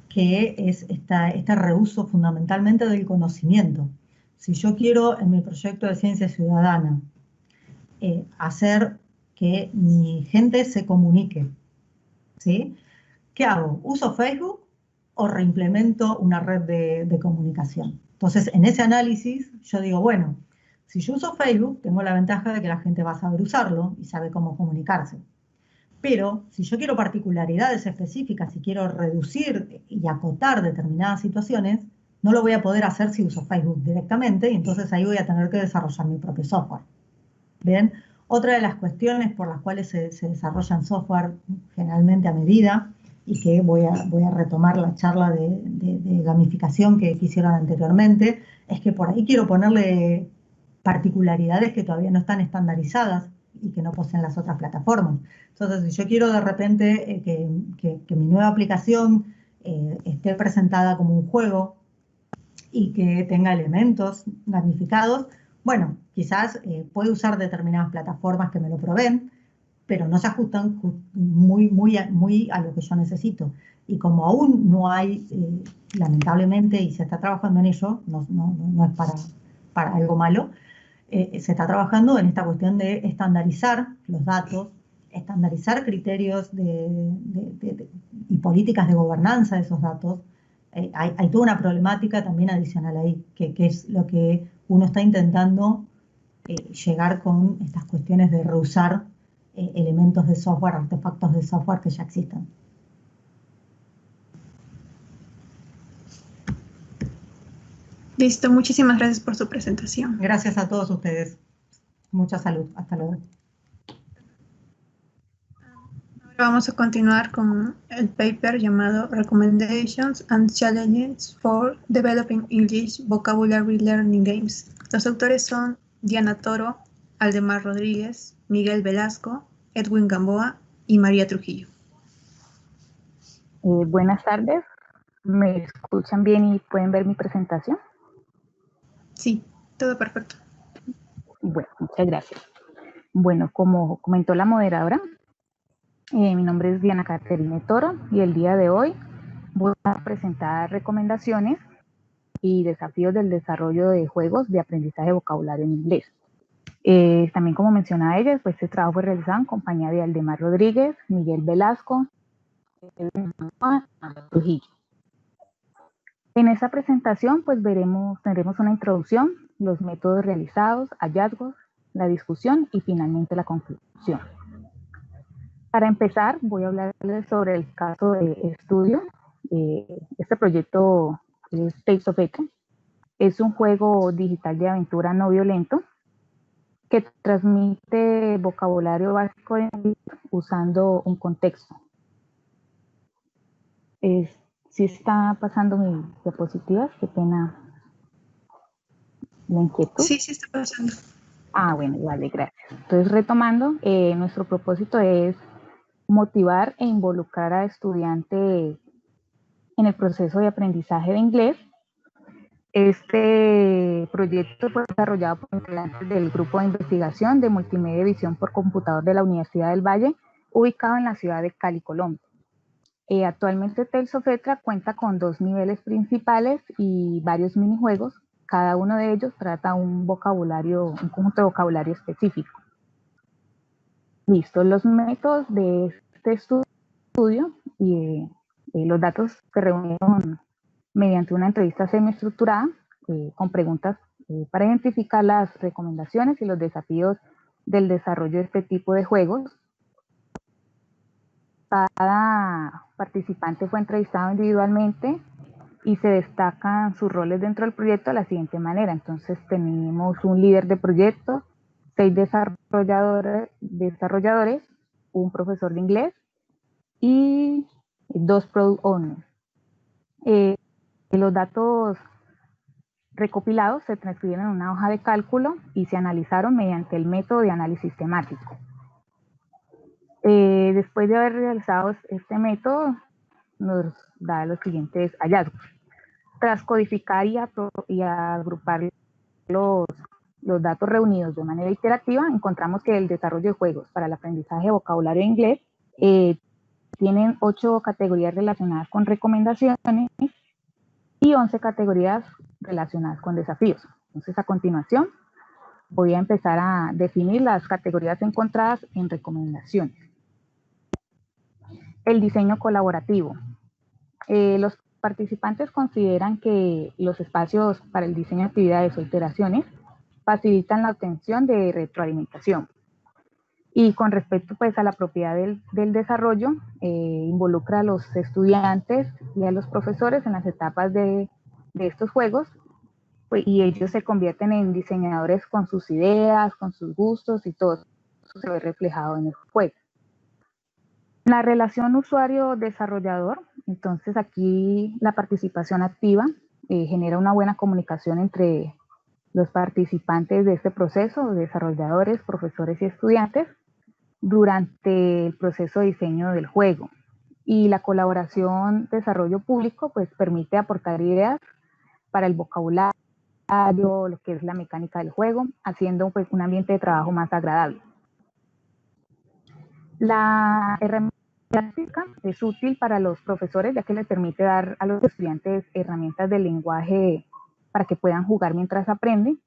que es este reuso fundamentalmente del conocimiento. Si yo quiero en mi proyecto de ciencia ciudadana hacer que mi gente se comunique, ¿sí? ¿Qué hago? ¿Uso Facebook o reimplemento una red de comunicación? Entonces, en ese análisis, yo digo, bueno, si yo uso Facebook, tengo la ventaja de que la gente va a saber usarlo y sabe cómo comunicarse. Pero si yo quiero particularidades específicas, si quiero reducir y acotar determinadas situaciones, no lo voy a poder hacer si uso Facebook directamente y entonces ahí voy a tener que desarrollar mi propio software. Bien, otra de las cuestiones por las cuales se desarrollan software generalmente a medida, y que voy a retomar la charla de gamificación que hicieron anteriormente, es que por ahí quiero ponerle particularidades que todavía no están estandarizadas y que no poseen las otras plataformas. Entonces, si yo quiero de repente que mi nueva aplicación esté presentada como un juego y que tenga elementos gamificados, bueno, quizás puede usar determinadas plataformas que me lo proveen, pero no se ajustan muy a lo que yo necesito. Y como aún no hay, lamentablemente, y se está trabajando en ello, no es para algo malo, se está trabajando en esta cuestión de estandarizar los datos, estandarizar criterios y políticas de gobernanza de esos datos. Hay toda una problemática también adicional ahí, que es lo que uno está intentando llegar con estas cuestiones de reusar elementos de software, artefactos de software que ya existan. Listo, muchísimas gracias por su presentación. Gracias a todos ustedes. Mucha salud. Hasta luego. Ahora vamos a continuar con el paper llamado Recommendations and Challenges for Developing English Vocabulary Learning Games. Los autores son Diana Toro, Aldemar Rodríguez, Miguel Velasco, Edwin Gamboa y María Trujillo. Buenas tardes. ¿Me escuchan bien y pueden ver mi presentación? Sí, todo perfecto. Bueno, muchas gracias. Bueno, como comentó la moderadora, mi nombre es Diana Caterine Toro y el día de hoy voy a presentar recomendaciones y desafíos del desarrollo de juegos de aprendizaje de vocabulario en inglés. También, como mencionaba ella, pues este trabajo fue realizado en compañía de Aldemar Rodríguez, Miguel Velasco, Edwin Gamboa y María Trujillo. En esta presentación pues tendremos una introducción, los métodos realizados, hallazgos, la discusión y finalmente la conclusión. Para empezar voy a hablarles sobre el caso de estudio. Este proyecto es Tales of Echo. Es un juego digital de aventura no violento que transmite vocabulario básico usando un contexto. Si está pasando mi diapositivas, qué pena la inquietud. Sí, está pasando. Bueno, vale, gracias. Entonces, retomando, nuestro propósito es motivar e involucrar a estudiantes en el proceso de aprendizaje de inglés. Este proyecto fue desarrollado por integrantes del Grupo de Investigación de Multimedia y Visión por Computador de la Universidad del Valle, ubicado en la ciudad de Cali, Colombia. Actualmente Telsofetra cuenta con 2 niveles principales y varios minijuegos. Cada uno de ellos trata un conjunto de vocabulario específico. Listo, los métodos de este estudio y los datos se reunieron mediante una entrevista semiestructurada con preguntas para identificar las recomendaciones y los desafíos del desarrollo de este tipo de juegos. Cada participante fue entrevistado individualmente y se destacan sus roles dentro del proyecto de la siguiente manera. Entonces tenemos un líder de proyecto, 6 desarrolladores, un profesor de inglés y 2 product owners. Los datos recopilados se transcribieron en una hoja de cálculo y se analizaron mediante el método de análisis temático. Después de haber realizado este método, nos da los siguientes hallazgos. Tras codificar y agrupar los datos reunidos de manera iterativa, encontramos que el desarrollo de juegos para el aprendizaje de vocabulario de inglés tienen 8 categorías relacionadas con recomendaciones y 11 categorías relacionadas con desafíos. Entonces, a continuación, voy a empezar a definir las categorías encontradas en recomendaciones. El diseño colaborativo. Los participantes consideran que los espacios para el diseño de actividades o iteraciones facilitan la obtención de retroalimentación. Y con respecto pues, a la propiedad del desarrollo, involucra a los estudiantes y a los profesores en las etapas de estos juegos, pues, y ellos se convierten en diseñadores con sus ideas, con sus gustos, y todo eso se ve reflejado en el juego. La relación usuario-desarrollador, entonces aquí la participación activa genera una buena comunicación entre los participantes de este proceso, desarrolladores, profesores y estudiantes, durante el proceso de diseño del juego. Y la colaboración desarrollo público pues permite aportar ideas para el vocabulario, lo que es la mecánica del juego, haciendo pues un ambiente de trabajo más agradable. La herramienta práctica es útil para los profesores, ya que les permite dar a los estudiantes herramientas de lenguaje para que puedan jugar mientras aprenden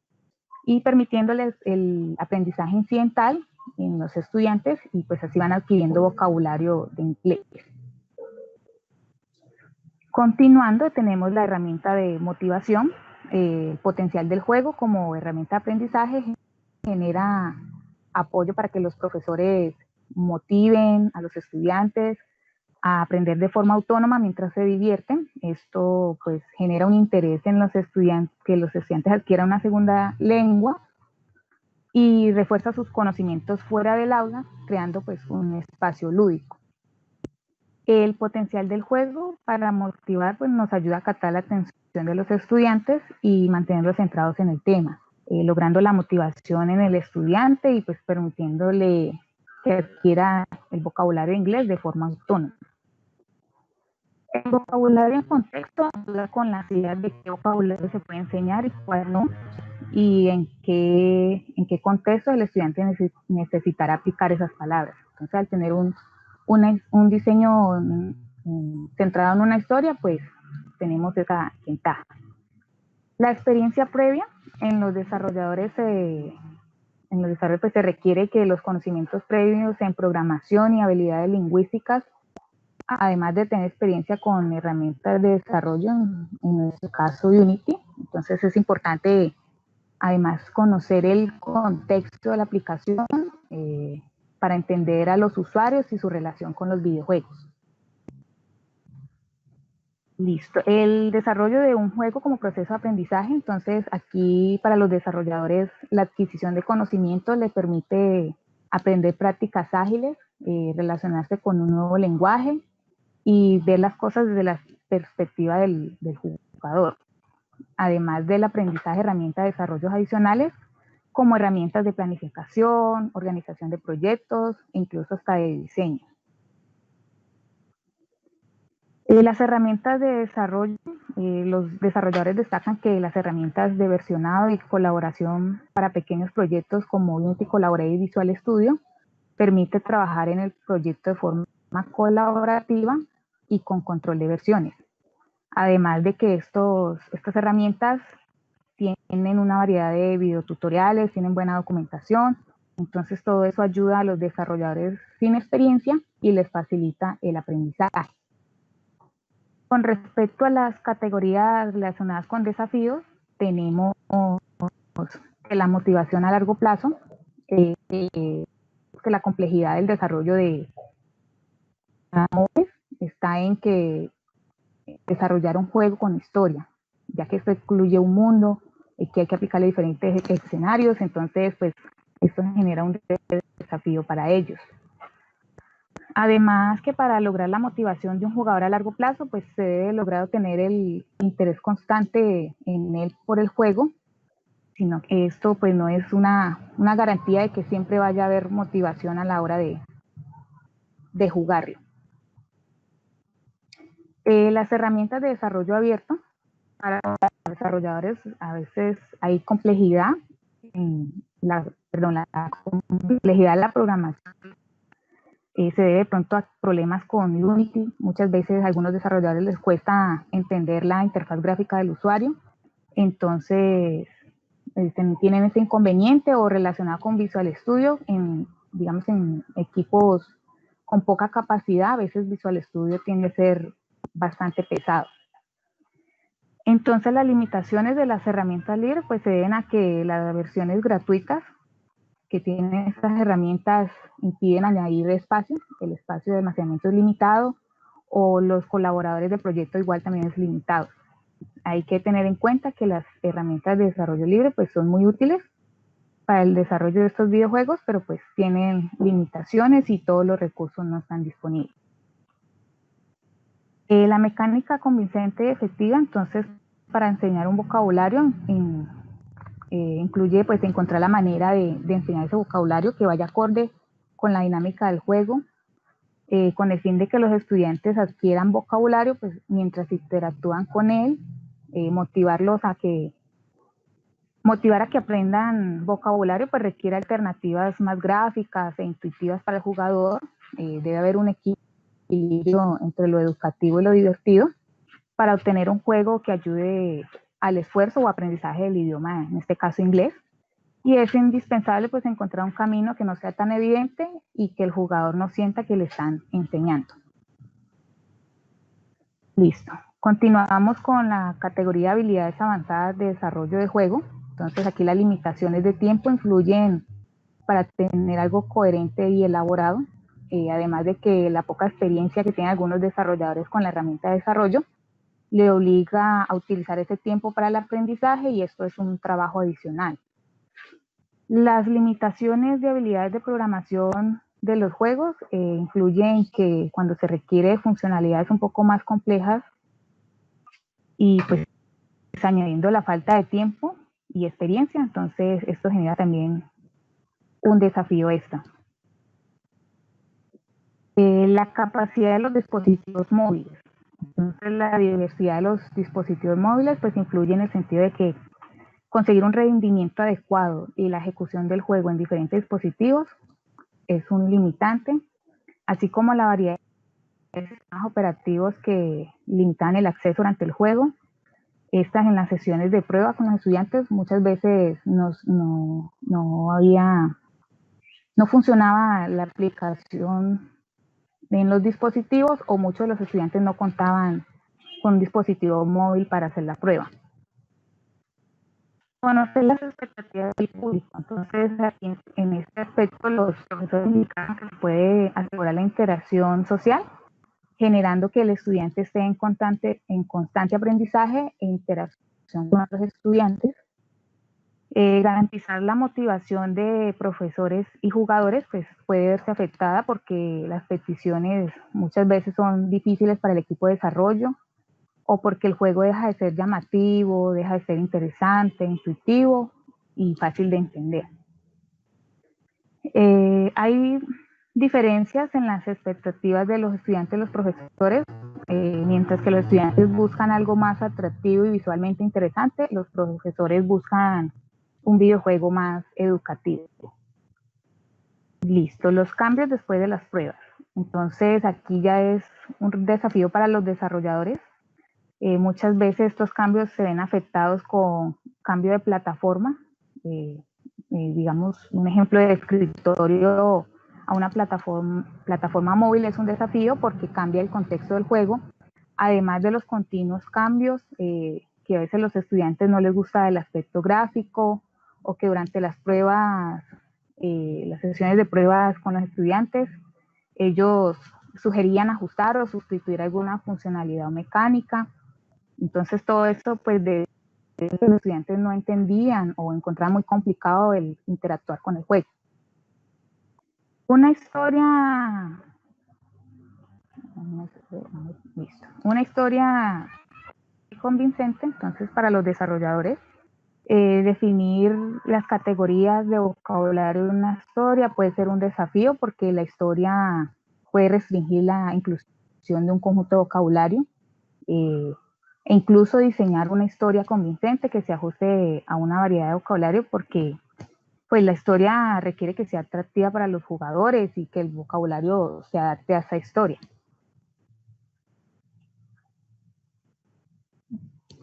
y permitiéndoles el aprendizaje incidental en los estudiantes, y pues así van adquiriendo vocabulario de inglés. Continuando, tenemos la herramienta de motivación. El potencial del juego como herramienta de aprendizaje genera apoyo para que los profesores motiven a los estudiantes a aprender de forma autónoma mientras se divierten. Esto pues genera un interés en los estudiantes, que los estudiantes adquieran una segunda lengua, y refuerza sus conocimientos fuera del aula, creando pues un espacio lúdico. El potencial del juego para motivar pues nos ayuda a captar la atención de los estudiantes y mantenerlos centrados en el tema, logrando la motivación en el estudiante y pues permitiéndole que adquiera el vocabulario inglés de forma autónoma. El vocabulario en contexto ayuda con las ideas de qué vocabulario se puede enseñar y cuál no, y en qué contexto el estudiante necesitará aplicar esas palabras. Entonces, al tener un diseño centrado en una historia, pues tenemos esa ventaja. La experiencia previa en los desarrolladores pues, se requiere que los conocimientos previos en programación y habilidades lingüísticas, además de tener experiencia con herramientas de desarrollo, en nuestro caso Unity. Entonces es importante además conocer el contexto de la aplicación para entender a los usuarios y su relación con los videojuegos. Listo. El desarrollo de un juego como proceso de aprendizaje. Entonces aquí para los desarrolladores la adquisición de conocimientos les permite aprender prácticas ágiles, relacionarse con un nuevo lenguaje y ver las cosas desde la perspectiva del jugador. Además del aprendizaje, herramientas de desarrollos adicionales como herramientas de planificación, organización de proyectos, incluso hasta de diseño. Las herramientas de desarrollo, los desarrolladores destacan que las herramientas de versionado y colaboración para pequeños proyectos como Unity Collaborate y Visual Studio permite trabajar en el proyecto de forma colaborativa y con control de versiones. Además de que estas herramientas tienen una variedad de videotutoriales, tienen buena documentación, entonces todo eso ayuda a los desarrolladores sin experiencia y les facilita el aprendizaje. Con respecto a las categorías relacionadas con desafíos, tenemos la motivación a largo plazo, que la complejidad del desarrollo de móviles está en que desarrollar un juego con historia, ya que esto incluye un mundo que hay que aplicarle diferentes escenarios, entonces pues esto genera un desafío para ellos. Además que para lograr la motivación de un jugador a largo plazo, pues se debe lograr obtener el interés constante en él por el juego, sino que esto pues no es una garantía de que siempre vaya a haber motivación a la hora de jugarlo. Las herramientas de desarrollo abierto, para los desarrolladores a veces hay complejidad, la complejidad de la programación. Se debe de pronto a problemas con Unity. Muchas veces a algunos desarrolladores les cuesta entender la interfaz gráfica del usuario, entonces tienen ese inconveniente, o relacionado con Visual Studio, digamos en equipos con poca capacidad, a veces Visual Studio tiende a ser bastante pesado. Entonces las limitaciones de las herramientas libres pues se deben a que las versiones gratuitas que tienen estas herramientas impiden añadir espacio, el espacio de almacenamiento es limitado, o los colaboradores del proyecto igual también es limitado. Hay que tener en cuenta que las herramientas de desarrollo libre pues son muy útiles para el desarrollo de estos videojuegos, pero pues tienen limitaciones y todos los recursos no están disponibles. La mecánica convincente y efectiva, entonces, para enseñar un vocabulario, incluye pues encontrar la manera de enseñar ese vocabulario que vaya acorde con la dinámica del juego, con el fin de que los estudiantes adquieran vocabulario pues mientras interactúan con él, motivar a que aprendan vocabulario pues requiere alternativas más gráficas e intuitivas para el jugador. Debe haber un equilibrio entre lo educativo y lo divertido para obtener un juego que ayude al esfuerzo o aprendizaje del idioma, en este caso inglés, y es indispensable pues encontrar un camino que no sea tan evidente y que el jugador no sienta que le están enseñando. Listo. Continuamos con la categoría de habilidades avanzadas de desarrollo de juego. Entonces aquí las limitaciones de tiempo influyen para tener algo coherente y elaborado, además de que la poca experiencia que tienen algunos desarrolladores con la herramienta de desarrollo le obliga a utilizar ese tiempo para el aprendizaje, y esto es un trabajo adicional. Las limitaciones de habilidades de programación de los juegos influyen que cuando se requiere funcionalidades un poco más complejas y pues añadiendo la falta de tiempo y experiencia, entonces esto genera también un desafío extra. La capacidad de los dispositivos móviles. Entonces la diversidad de los dispositivos móviles pues influye en el sentido de que conseguir un rendimiento adecuado y la ejecución del juego en diferentes dispositivos es un limitante, así como la variedad de sistemas operativos que limitan el acceso durante el juego. Estas en las sesiones de prueba con los estudiantes muchas veces no funcionaba la aplicación en los dispositivos, o muchos de los estudiantes no contaban con un dispositivo móvil para hacer la prueba. Conocer las expectativas del público. Entonces, aquí, en este aspecto, los profesores indican que se puede asegurar la interacción social, generando que el estudiante esté en constante aprendizaje e interacción con otros estudiantes. Garantizar la motivación de profesores y jugadores pues puede verse afectada porque las peticiones muchas veces son difíciles para el equipo de desarrollo, o porque el juego deja de ser llamativo, deja de ser interesante, intuitivo, y fácil de entender. Hay diferencias en las expectativas de los estudiantes y los profesores. Mientras que los estudiantes buscan algo más atractivo y visualmente interesante, los profesores buscan un videojuego más educativo. Listo, los cambios después de las pruebas. Entonces aquí ya es un desafío para los desarrolladores. Muchas veces estos cambios se ven afectados con cambio de plataforma. Digamos, un ejemplo de escritorio a una plataforma móvil es un desafío porque cambia el contexto del juego, además de los continuos cambios que a veces los estudiantes no les gusta el aspecto gráfico, o que durante las pruebas, las sesiones de pruebas con los estudiantes, ellos sugerían ajustar o sustituir alguna funcionalidad o mecánica. Entonces todo esto pues los estudiantes no entendían o encontraban muy complicado el interactuar con el juego. Una historia convincente, entonces, para los desarrolladores, definir las categorías de vocabulario de una historia puede ser un desafío porque la historia puede restringir la inclusión de un conjunto de vocabulario, e incluso diseñar una historia convincente que se ajuste a una variedad de vocabulario, porque pues la historia requiere que sea atractiva para los jugadores y que el vocabulario se adapte a esa historia.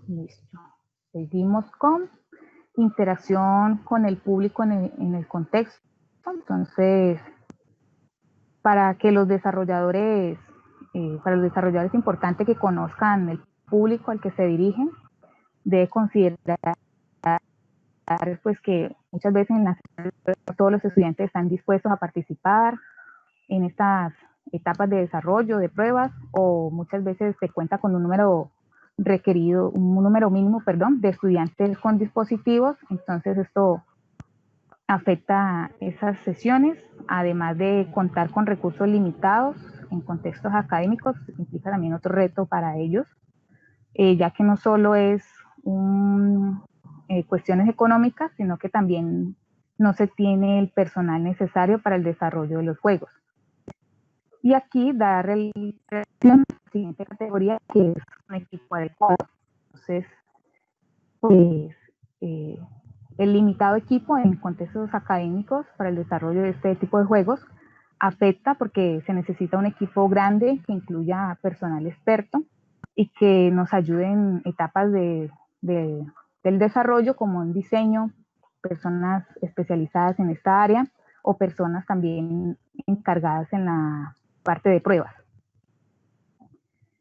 Listo. Seguimos con interacción con el público en el contexto. Entonces, para los desarrolladores es importante que conozcan el público al que se dirigen. Debe considerar pues que muchas veces todos los estudiantes están dispuestos a participar en estas etapas de desarrollo, de pruebas, o muchas veces se cuenta con un número mínimo, de estudiantes con dispositivos. Entonces esto afecta esas sesiones, además de contar con recursos limitados en contextos académicos, implica también otro reto para ellos, ya que no solo es cuestiones económicas, sino que también no se tiene el personal necesario para el desarrollo de los juegos. Y aquí da relación a la siguiente categoría, que es un equipo adecuado. Entonces, pues, el limitado equipo en contextos académicos para el desarrollo de este tipo de juegos afecta porque se necesita un equipo grande que incluya personal experto y que nos ayude en etapas del desarrollo, como en diseño, personas especializadas en esta área o personas también encargadas en la parte de pruebas.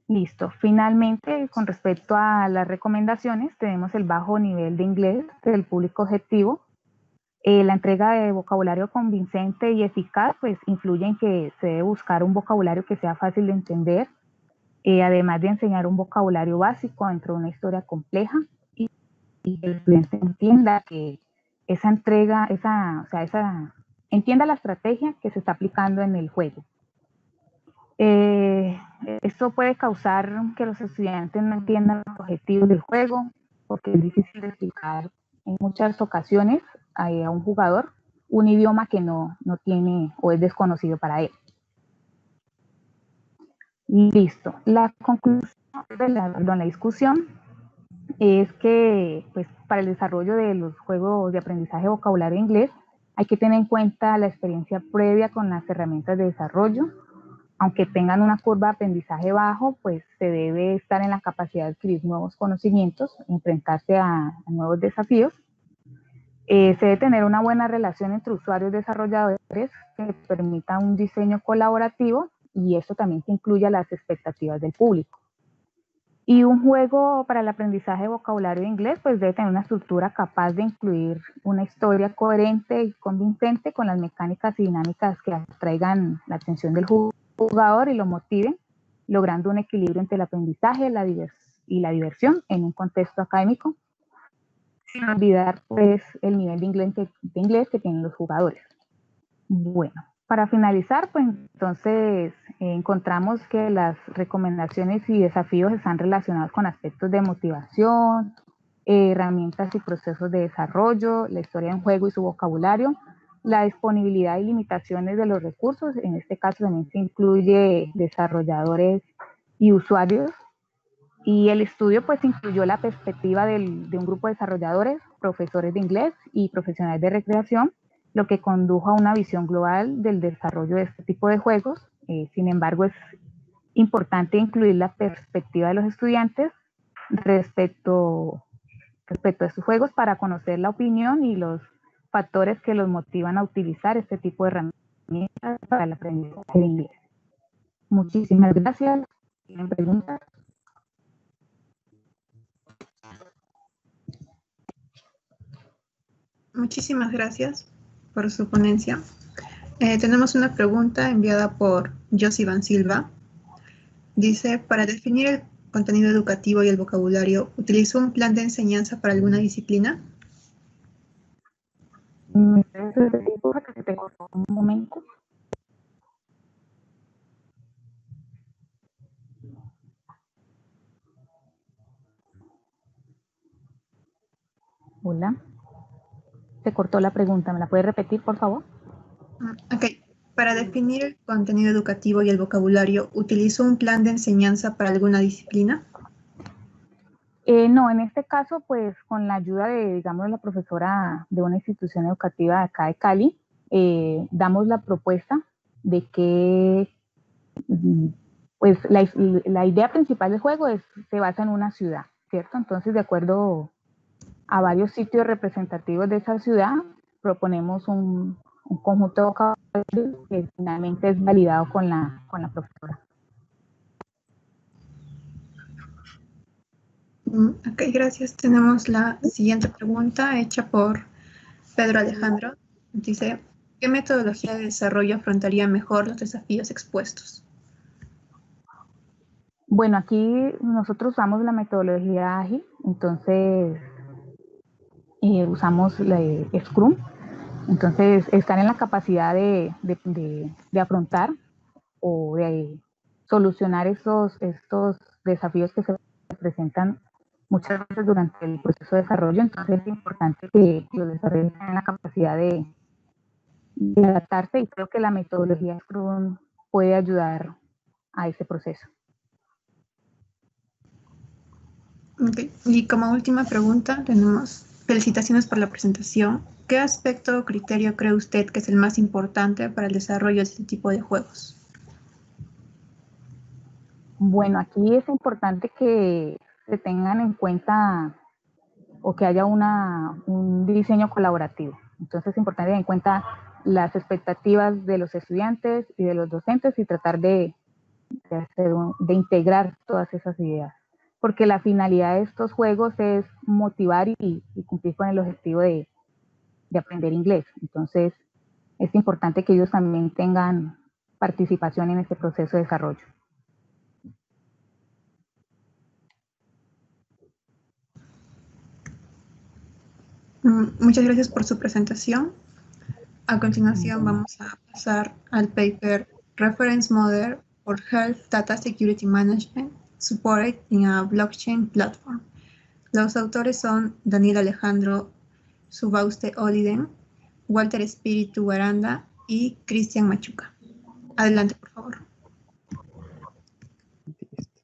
Listo. Finalmente, con respecto a las recomendaciones, tenemos el bajo nivel de inglés del público objetivo. La entrega de vocabulario convincente y eficaz pues influye en que se debe buscar un vocabulario que sea fácil de entender, además de enseñar un vocabulario básico dentro de una historia compleja, y el estudiante entienda que esa entrega, entienda la estrategia que se está aplicando en el juego. Esto puede causar que los estudiantes no entiendan los objetivos del juego, porque es difícil de explicar en muchas ocasiones a un jugador un idioma que no tiene o es desconocido para él. Listo. La conclusión de la discusión es que pues, para el desarrollo de los juegos de aprendizaje de vocabulario inglés hay que tener en cuenta la experiencia previa con las herramientas de desarrollo. Aunque tengan una curva de aprendizaje bajo, pues se debe estar en la capacidad de adquirir nuevos conocimientos, enfrentarse a nuevos desafíos. Se debe tener una buena relación entre usuarios y desarrolladores que permita un diseño colaborativo, y eso también que incluya las expectativas del público. Y un juego para el aprendizaje de vocabulario de inglés pues debe tener una estructura capaz de incluir una historia coherente y convincente con las mecánicas y dinámicas que atraigan la atención del jugador y lo motiven, logrando un equilibrio entre el aprendizaje y la diversión en un contexto académico, sin olvidar pues el nivel de inglés que tienen los jugadores. Bueno, para finalizar, pues entonces encontramos que las recomendaciones y desafíos están relacionados con aspectos de motivación, herramientas y procesos de desarrollo, la historia en juego y su vocabulario, la disponibilidad y limitaciones de los recursos, en este caso también se incluye desarrolladores y usuarios, y el estudio pues incluyó la perspectiva de un grupo de desarrolladores, profesores de inglés y profesionales de recreación, lo que condujo a una visión global del desarrollo de este tipo de juegos. Sin embargo, es importante incluir la perspectiva de los estudiantes respecto a estos juegos para conocer la opinión y los factores que los motivan a utilizar este tipo de herramientas para el aprendizaje de inglés. Muchísimas gracias. ¿Tienen preguntas? Muchísimas gracias por su ponencia. Tenemos una pregunta enviada por Josivan Silva. Dice, para definir el contenido educativo y el vocabulario, ¿utilizó un plan de enseñanza para alguna disciplina? Un momento. Hola. Se cortó la pregunta. ¿Me la puede repetir, por favor? Ok. Para definir el contenido educativo y el vocabulario, ¿utilizó un plan de enseñanza para alguna disciplina? No, en este caso, pues con la ayuda de, digamos, la profesora de una institución educativa de acá de Cali, damos la propuesta de que, pues la idea principal del juego se basa en una ciudad, ¿cierto? Entonces, de acuerdo a varios sitios representativos de esa ciudad, proponemos un conjunto de vocabulario que finalmente es validado con la profesora. Ok, gracias. Tenemos la siguiente pregunta hecha por Pedro Alejandro. Dice, ¿qué metodología de desarrollo afrontaría mejor los desafíos expuestos? Bueno, aquí nosotros usamos la metodología ágil, entonces usamos la Scrum. Entonces, están en la capacidad de afrontar o de solucionar estos desafíos que se presentan muchas veces durante el proceso de desarrollo. Entonces, es importante que los desarrolladores tengan la capacidad de adaptarse, y creo que la metodología Scrum puede ayudar a ese proceso. Okay. Y como última pregunta, tenemos felicitaciones por la presentación. ¿Qué aspecto o criterio cree usted que es el más importante para el desarrollo de este tipo de juegos? Bueno, aquí es importante que se tengan en cuenta o que haya un diseño colaborativo. Entonces es importante tener en cuenta las expectativas de los estudiantes y de los docentes y tratar de integrar todas esas ideas. Porque la finalidad de estos juegos es motivar y cumplir con el objetivo de aprender inglés. Entonces es importante que ellos también tengan participación en este proceso de desarrollo. Muchas gracias por su presentación. A continuación vamos a pasar al paper Reference Model for Health Data Security Management Supported in a Blockchain Platform. Los autores son Daniel Alejandro Subauste Oliden, Walter Espíritu Guaranda y Cristian Machuca. Adelante, por favor. Listo.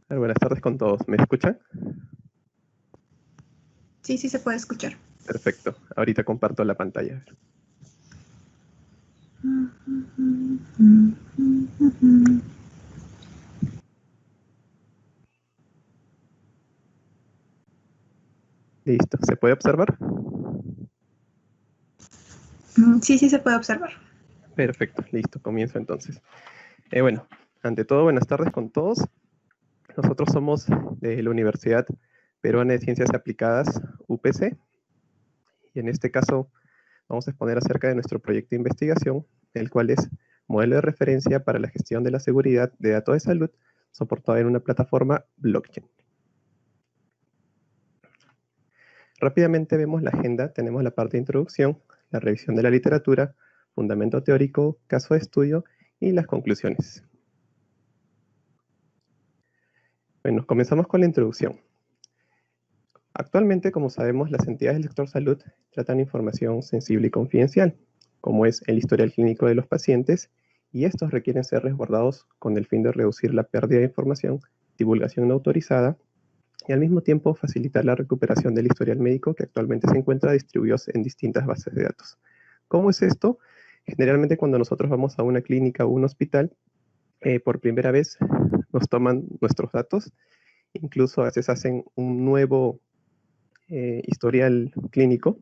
Buenas tardes con todos. ¿Me escuchan? Sí, sí se puede escuchar. Perfecto. Ahorita comparto la pantalla. Listo. ¿Se puede observar? Sí, sí se puede observar. Perfecto. Listo. Comienzo entonces. Bueno, ante todo, buenas tardes con todos. Nosotros somos de la Universidad Peruana de Ciencias Aplicadas, UPC. Y en este caso vamos a exponer acerca de nuestro proyecto de investigación, el cual es modelo de referencia para la gestión de la seguridad de datos de salud soportado en una plataforma blockchain. Rápidamente vemos la agenda. Tenemos la parte de introducción, la revisión de la literatura, fundamento teórico, caso de estudio y las conclusiones. Bueno, comenzamos con la introducción. Actualmente, como sabemos, las entidades del sector salud tratan información sensible y confidencial, como es el historial clínico de los pacientes, y estos requieren ser resguardados con el fin de reducir la pérdida de información, divulgación no autorizada, y al mismo tiempo facilitar la recuperación del historial médico que actualmente se encuentra distribuido en distintas bases de datos. ¿Cómo es esto? Generalmente cuando nosotros vamos a una clínica o un hospital, por primera vez nos toman nuestros datos, incluso a veces hacen un nuevo historial clínico,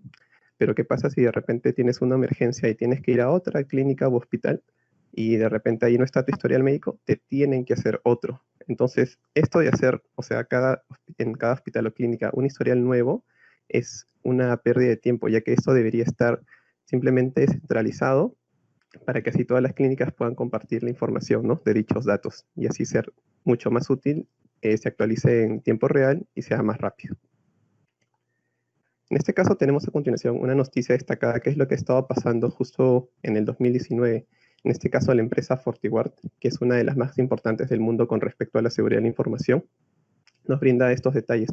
pero ¿qué pasa si de repente tienes una emergencia y tienes que ir a otra clínica u hospital y de repente ahí no está tu historial médico? Te tienen que hacer otro. Entonces, esto de hacer, o sea, en cada hospital o clínica un historial nuevo es una pérdida de tiempo, ya que esto debería estar simplemente centralizado para que así todas las clínicas puedan compartir la información, ¿no?, de dichos datos y así ser mucho más útil, se actualice en tiempo real y sea más rápido. En este caso tenemos a continuación una noticia destacada que es lo que estaba pasando justo en el 2019. En este caso la empresa FortiGuard, que es una de las más importantes del mundo con respecto a la seguridad de la información, nos brinda estos detalles,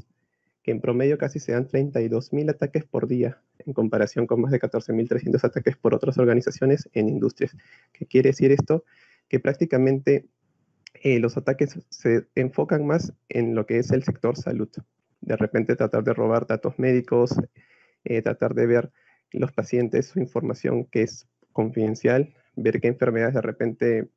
que en promedio casi se dan 32.000 ataques por día, en comparación con más de 14.300 ataques por otras organizaciones en industrias. ¿Qué quiere decir esto? Que prácticamente los ataques se enfocan más en lo que es el sector salud. De repente tratar de robar datos médicos, tratar de ver los pacientes, su información que es confidencial, ver qué enfermedades de repente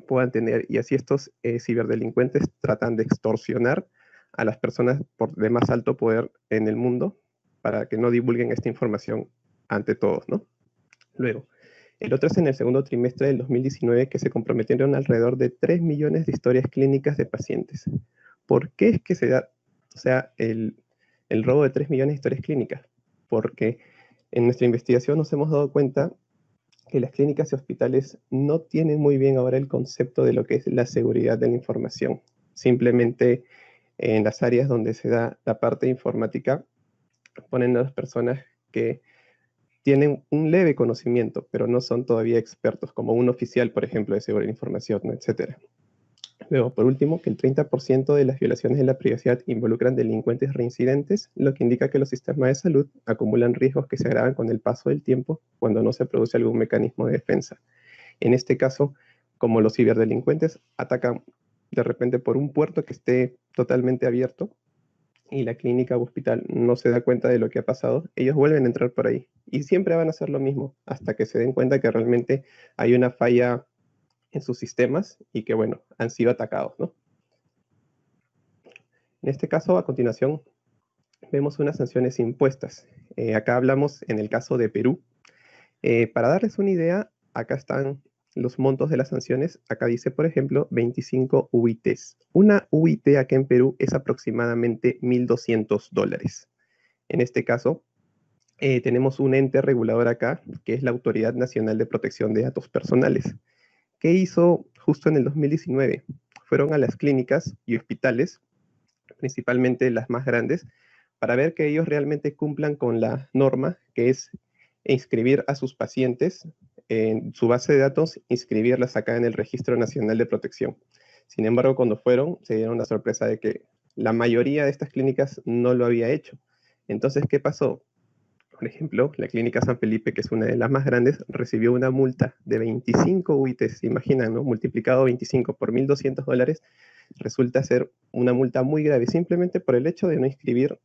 puedan tener, y así estos ciberdelincuentes tratan de extorsionar a las personas de más alto poder en el mundo para que no divulguen esta información ante todos, ¿no? Luego, el otro es en el segundo trimestre del 2019 que se comprometieron alrededor de 3 millones de historias clínicas de pacientes. ¿Por qué es que se da, o sea, el robo de 3 millones de historias clínicas? Porque en nuestra investigación nos hemos dado cuenta que las clínicas y hospitales no tienen muy bien ahora el concepto de lo que es la seguridad de la información. Simplemente en las áreas donde se da la parte informática ponen a las personas que tienen un leve conocimiento, pero no son todavía expertos, como un oficial, por ejemplo, de seguridad de información, etc. Luego, por último, que el 30% de las violaciones de la privacidad involucran delincuentes reincidentes, lo que indica que los sistemas de salud acumulan riesgos que se agravan con el paso del tiempo cuando no se produce algún mecanismo de defensa. En este caso, como los ciberdelincuentes atacan de repente por un puerto que esté totalmente abierto y la clínica o hospital no se da cuenta de lo que ha pasado, ellos vuelven a entrar por ahí y siempre van a hacer lo mismo hasta que se den cuenta que realmente hay una falla en sus sistemas y que, bueno, han sido atacados, ¿no? En este caso, a continuación, vemos unas sanciones impuestas. Acá hablamos en el caso de Perú. Para darles una idea, acá están los montos de las sanciones. Acá dice, por ejemplo, 25 UITs. Una UIT acá en Perú es aproximadamente $1.200. En este caso, tenemos un ente regulador acá, que es la Autoridad Nacional de Protección de Datos Personales. ¿Qué hizo justo en el 2019? Fueron a las clínicas y hospitales, principalmente las más grandes, para ver que ellos realmente cumplan con la norma, que es inscribir a sus pacientes en su base de datos, inscribirlas acá en el Registro Nacional de Protección. Sin embargo, cuando fueron, se dieron la sorpresa de que la mayoría de estas clínicas no lo había hecho. Entonces, ¿qué pasó? Por ejemplo, la Clínica San Felipe, que es una de las más grandes, recibió una multa de 25 UITs. ¿Se imaginan, no? Multiplicado 25 por $1.200, resulta ser una multa muy grave, simplemente por el hecho de no inscribir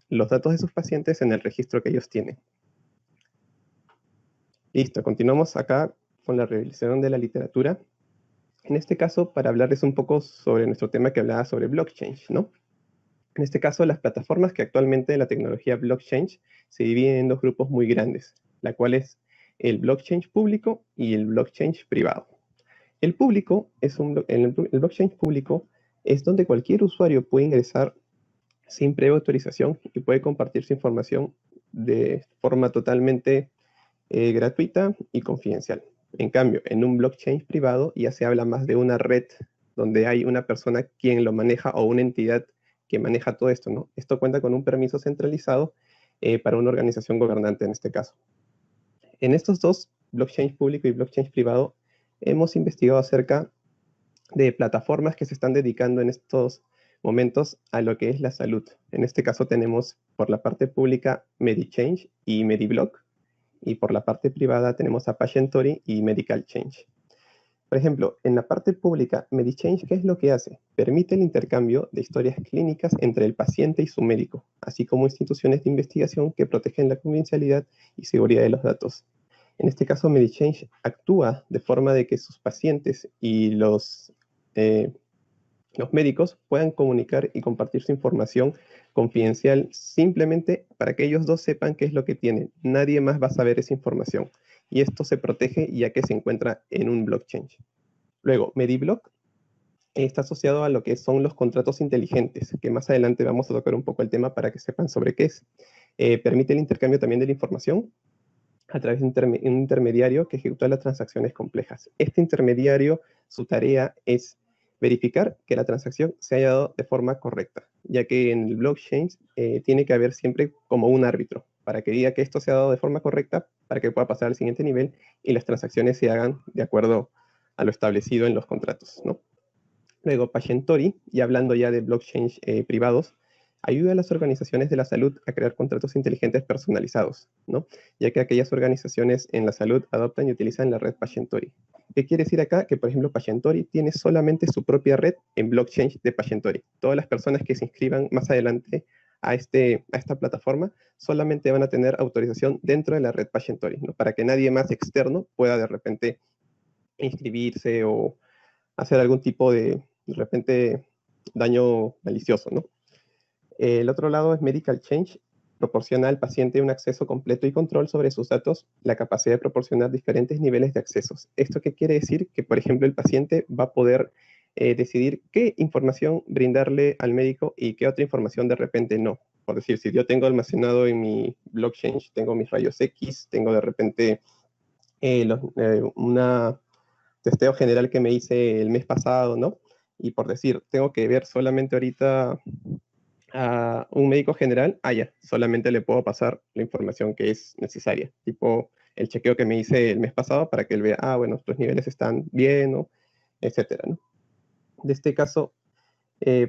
los datos de sus pacientes en el registro que ellos tienen. Listo, continuamos acá con la revisión de la literatura. En este caso, para hablarles un poco sobre nuestro tema que hablaba sobre blockchain, ¿no? En este caso, las plataformas que actualmente la tecnología blockchain se dividen en dos grupos muy grandes, la cual es el blockchain público y el blockchain privado. El público el blockchain público es donde cualquier usuario puede ingresar sin previa autorización y puede compartir su información de forma totalmente gratuita y confidencial. En cambio, en un blockchain privado ya se habla más de una red donde hay una persona quien lo maneja o una entidad que maneja todo esto, ¿no? Esto cuenta con un permiso centralizado para una organización gobernante en este caso. En estos dos, blockchain público y blockchain privado, hemos investigado acerca de plataformas que se están dedicando en estos momentos a lo que es la salud. En este caso tenemos por la parte pública MediChange y MediBlock, y por la parte privada tenemos a PatientOry y Medical Change. Por ejemplo, en la parte pública, MediChange, ¿qué es lo que hace? Permite el intercambio de historias clínicas entre el paciente y su médico, así como instituciones de investigación que protegen la confidencialidad y seguridad de los datos. En este caso, MediChange actúa de forma de que sus pacientes y los médicos puedan comunicar y compartir su información confidencial simplemente para que ellos dos sepan qué es lo que tienen. Nadie más va a saber esa información. Y esto se protege ya que se encuentra en un blockchain. Luego, MediBlock está asociado a lo que son los contratos inteligentes, que más adelante vamos a tocar un poco el tema para que sepan sobre qué es. Permite el intercambio también de la información a través de un intermediario que ejecuta las transacciones complejas. Este intermediario, su tarea es verificar que la transacción se haya dado de forma correcta, ya que en el blockchain tiene que haber siempre como un árbitro, para que diga que esto se ha dado de forma correcta, para que pueda pasar al siguiente nivel y las transacciones se hagan de acuerdo a lo establecido en los contratos, ¿no? Luego, PatientOry, y hablando ya de blockchain privados, ayuda a las organizaciones de la salud a crear contratos inteligentes personalizados, ¿no? Ya que aquellas organizaciones en la salud adoptan y utilizan la red PatientOry. ¿Qué quiere decir acá? Que, por ejemplo, PatientOry tiene solamente su propia red en blockchain de PatientOry. Todas las personas que se inscriban más adelante a esta plataforma solamente van a tener autorización dentro de la red PatientOry, ¿no? Para que nadie más externo pueda de repente inscribirse o hacer algún tipo de repente, daño malicioso, ¿no? El otro lado es Medical Change, proporciona al paciente un acceso completo y control sobre sus datos, la capacidad de proporcionar diferentes niveles de accesos. ¿Esto qué quiere decir? Que, por ejemplo, el paciente va a poder decidir qué información brindarle al médico y qué otra información de repente no. Por decir, si yo tengo almacenado en mi blockchain, tengo mis rayos X, tengo de repente una testeo general que me hice el mes pasado, ¿no? Y por decir, tengo que ver solamente ahorita a un médico general, ya, solamente le puedo pasar la información que es necesaria, tipo el chequeo que me hice el mes pasado para que él vea, bueno, tus niveles están bien, ¿no? Etcétera, ¿no? De este caso,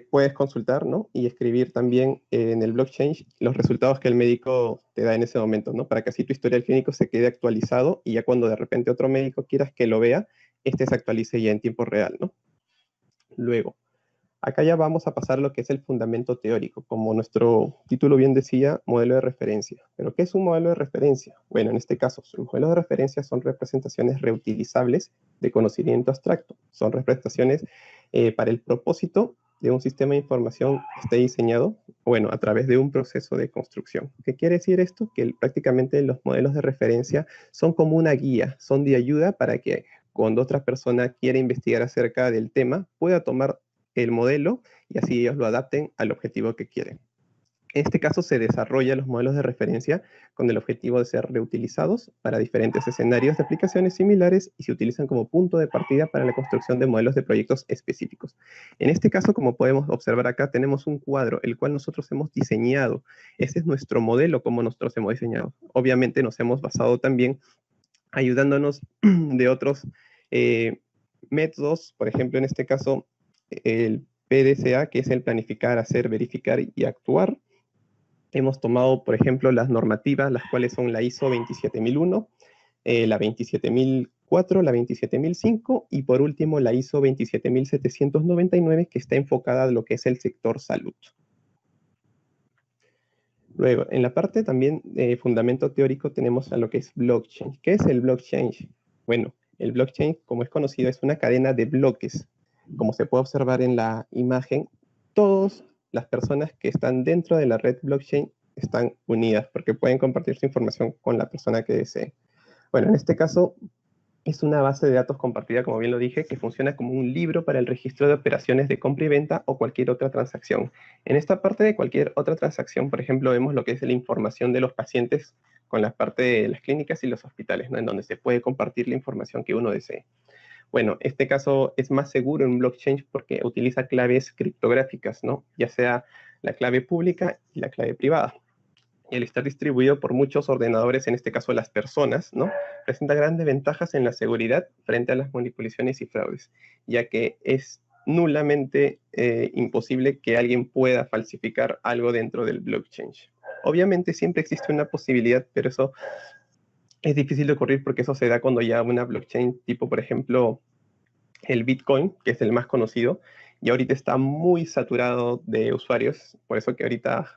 puedes consultar, ¿no? Y escribir también en el blockchain los resultados que el médico te da en ese momento, ¿no? Para que así tu historial clínico se quede actualizado y ya cuando de repente otro médico quieras que lo vea, este se actualice ya en tiempo real, ¿no? Luego, acá ya vamos a pasar lo que es el fundamento teórico, como nuestro título bien decía, modelo de referencia. ¿Pero qué es un modelo de referencia? Bueno, en este caso, los modelos de referencia son representaciones reutilizables de conocimiento abstracto. Son representaciones para el propósito de un sistema de información que esté diseñado, bueno, a través de un proceso de construcción. ¿Qué quiere decir esto? Que prácticamente los modelos de referencia son como una guía, son de ayuda para que cuando otra persona quiera investigar acerca del tema, pueda tomar el modelo y así ellos lo adapten al objetivo que quieren. En este caso se desarrollan los modelos de referencia con el objetivo de ser reutilizados para diferentes escenarios de aplicaciones similares y se utilizan como punto de partida para la construcción de modelos de proyectos específicos. En este caso, como podemos observar acá, tenemos un cuadro, el cual nosotros hemos diseñado. Ese es nuestro modelo como nosotros hemos diseñado. Obviamente nos hemos basado también ayudándonos de otros métodos, por ejemplo, en este caso, el PDCA, que es el planificar, hacer, verificar y actuar. Hemos tomado, por ejemplo, las normativas, las cuales son la ISO 27001, la 27004, la 27005 y por último la ISO 27799, que está enfocada a lo que es el sector salud. Luego, en la parte también de fundamento teórico tenemos a lo que es blockchain. ¿Qué es el blockchain? Bueno, el blockchain, como es conocido, es una cadena de bloques. Como se puede observar en la imagen, todas las personas que están dentro de la red blockchain están unidas porque pueden compartir su información con la persona que desee. Bueno, en este caso es una base de datos compartida, como bien lo dije, que funciona como un libro para el registro de operaciones de compra y venta o cualquier otra transacción. En esta parte de cualquier otra transacción, por ejemplo, vemos lo que es la información de los pacientes con la parte de las clínicas y los hospitales, ¿no? En donde se puede compartir la información que uno desee. Bueno, este caso es más seguro en blockchain porque utiliza claves criptográficas, ¿no? Ya sea la clave pública y la clave privada. Y al estar distribuido por muchos ordenadores, en este caso las personas, ¿no? Presenta grandes ventajas en la seguridad frente a las manipulaciones y fraudes, ya que es nulamente imposible que alguien pueda falsificar algo dentro del blockchain. Obviamente siempre existe una posibilidad, pero eso es difícil de ocurrir porque eso se da cuando ya una blockchain tipo, por ejemplo, el Bitcoin, que es el más conocido, y ahorita está muy saturado de usuarios, por eso que ahorita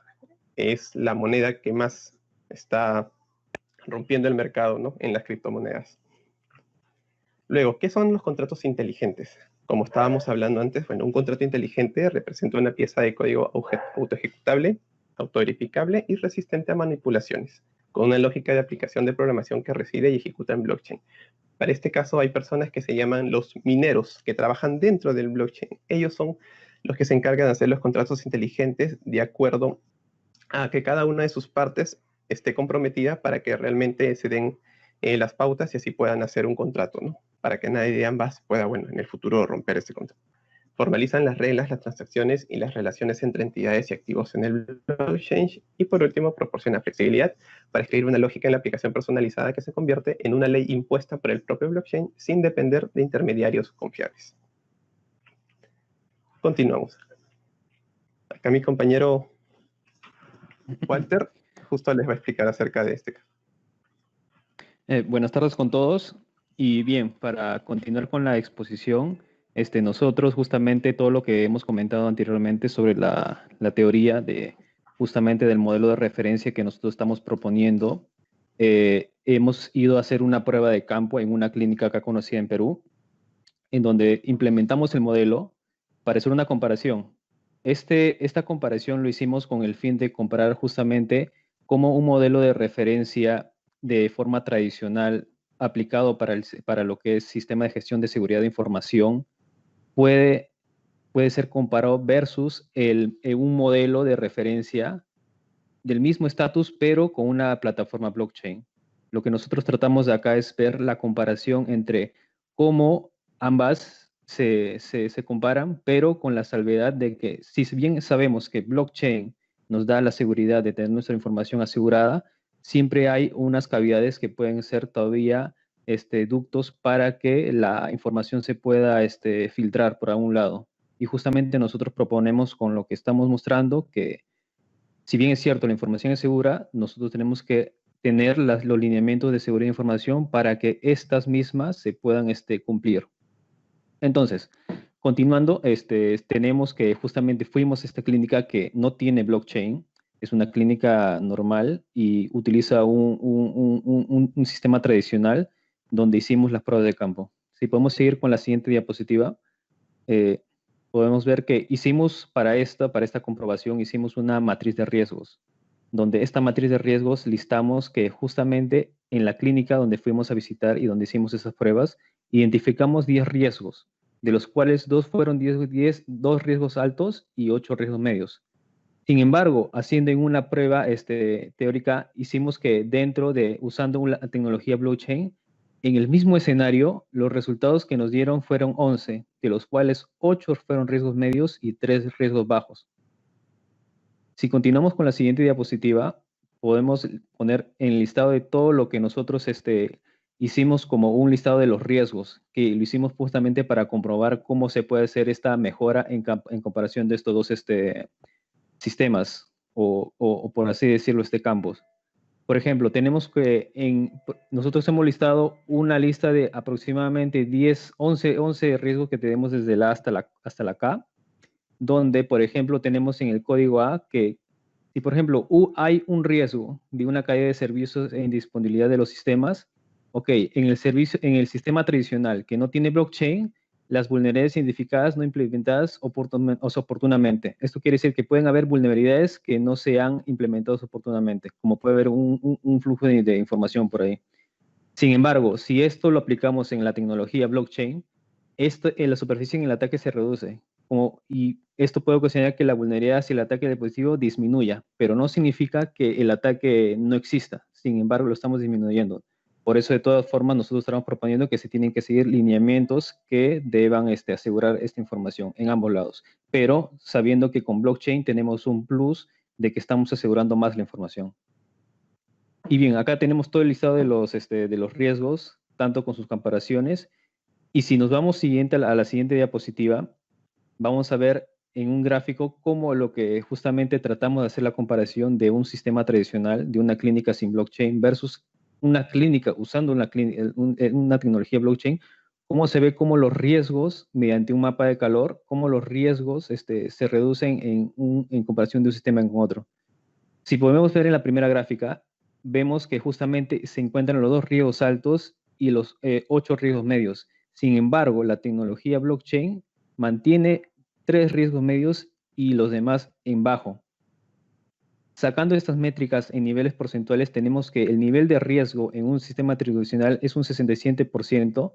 es la moneda que más está rompiendo el mercado, ¿no?, en las criptomonedas. Luego, ¿qué son los contratos inteligentes? Como estábamos hablando antes, bueno, un contrato inteligente representa una pieza de código autoejecutable, autoverificable y resistente a manipulaciones, con una lógica de aplicación de programación que reside y ejecuta en blockchain. Para este caso hay personas que se llaman los mineros, que trabajan dentro del blockchain. Ellos son los que se encargan de hacer los contratos inteligentes de acuerdo a que cada una de sus partes esté comprometida para que realmente se den las pautas y así puedan hacer un contrato, ¿no?, para que nadie de ambas pueda, bueno, en el futuro romper este contrato. Formalizan las reglas, las transacciones y las relaciones entre entidades y activos en el blockchain. Y por último, proporciona flexibilidad para escribir una lógica en la aplicación personalizada que se convierte en una ley impuesta por el propio blockchain sin depender de intermediarios confiables. Continuamos. Acá mi compañero Walter justo les va a explicar acerca de este caso. Buenas tardes con todos. Y bien, para continuar con la exposición, nosotros justamente todo lo que hemos comentado anteriormente sobre la teoría justamente del modelo de referencia que nosotros estamos proponiendo, hemos ido a hacer una prueba de campo en una clínica acá conocida en Perú, en donde implementamos el modelo para hacer una comparación. Esta comparación lo hicimos con el fin de comparar justamente cómo un modelo de referencia de forma tradicional aplicado para lo que es sistema de gestión de seguridad de información puede ser comparado versus un modelo de referencia del mismo estatus, pero con una plataforma blockchain. Lo que nosotros tratamos de acá es ver la comparación entre cómo ambas se comparan, pero con la salvedad de que, si bien sabemos que blockchain nos da la seguridad de tener nuestra información asegurada, siempre hay unas cavidades que pueden ser todavía ductos para que la información se pueda filtrar por algún lado. Y justamente nosotros proponemos con lo que estamos mostrando que, si bien es cierto, la información es segura, nosotros tenemos que tener los lineamientos de seguridad de información para que estas mismas se puedan cumplir. Entonces, continuando, tenemos que justamente fuimos a esta clínica que no tiene blockchain, es una clínica normal y utiliza un sistema tradicional donde hicimos las pruebas de campo. Si podemos seguir con la siguiente diapositiva, podemos ver que hicimos para esta comprobación, hicimos una matriz de riesgos, donde esta matriz de riesgos listamos que justamente en la clínica donde fuimos a visitar y donde hicimos esas pruebas, identificamos 10 riesgos, de los cuales 2 fueron 2 riesgos altos y 8 riesgos medios. Sin embargo, haciendo en una prueba teórica, hicimos que usando una tecnología blockchain, en el mismo escenario, los resultados que nos dieron fueron 11, de los cuales 8 fueron riesgos medios y 3 riesgos bajos. Si continuamos con la siguiente diapositiva, podemos poner en el listado de todo lo que nosotros hicimos como un listado de los riesgos, que lo hicimos justamente para comprobar cómo se puede hacer esta mejora en comparación de estos dos sistemas, o por así decirlo, campos. Por ejemplo, nosotros hemos listado una lista de aproximadamente 11 riesgos que tenemos desde la hasta la K, donde, por ejemplo, tenemos en el código A que, si por ejemplo hay un riesgo de una caída de servicios e indisponibilidad de los sistemas, ok, en el sistema tradicional que no tiene blockchain, las vulnerabilidades identificadas no implementadas oportunamente. Esto quiere decir que pueden haber vulnerabilidades que no se han implementado oportunamente, como puede haber un flujo de información por ahí. Sin embargo, si esto lo aplicamos en la tecnología blockchain, en la superficie en el ataque se reduce. Y esto puede ocasionar que la vulnerabilidad hacia el ataque dispositivo disminuya, pero no significa que el ataque no exista. Sin embargo, lo estamos disminuyendo. Por eso, de todas formas, nosotros estamos proponiendo que se tienen que seguir lineamientos que deban asegurar esta información en ambos lados, pero sabiendo que con blockchain tenemos un plus de que estamos asegurando más la información. Y bien, acá tenemos todo el listado de los riesgos, tanto con sus comparaciones. Y si nos vamos a la siguiente diapositiva, vamos a ver en un gráfico cómo lo que justamente tratamos de hacer la comparación de un sistema tradicional, de una clínica sin blockchain versus una clínica usando una tecnología blockchain, cómo se ve cómo los riesgos mediante un mapa de calor, cómo los riesgos se reducen en comparación de un sistema con otro. Si podemos ver en la primera gráfica, vemos que justamente se encuentran los 2 riesgos altos y los 8 riesgos medios. Sin embargo, la tecnología blockchain mantiene 3 riesgos medios y los demás en bajo. Sacando estas métricas en niveles porcentuales, tenemos que el nivel de riesgo en un sistema tradicional es un 67%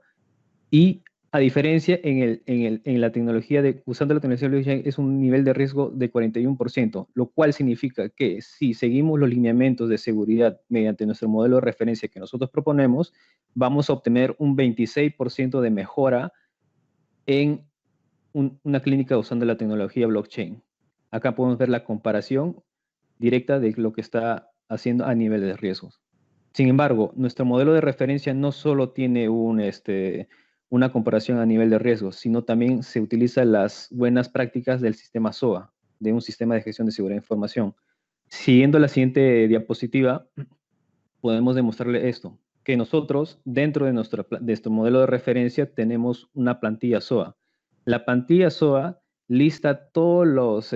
y a diferencia en la tecnología usando la tecnología blockchain es un nivel de riesgo de 41%, lo cual significa que si seguimos los lineamientos de seguridad mediante nuestro modelo de referencia que nosotros proponemos, vamos a obtener un 26% de mejora en una clínica usando la tecnología blockchain. Acá podemos ver la comparación directa de lo que está haciendo a nivel de riesgos. Sin embargo, nuestro modelo de referencia no solo tiene una comparación a nivel de riesgos, sino también se utilizan las buenas prácticas del sistema SOA, de un sistema de gestión de seguridad de información. Siguiendo la siguiente diapositiva, podemos demostrarle esto, que nosotros, dentro de nuestro modelo de referencia, tenemos una plantilla SOA. La plantilla SOA lista todos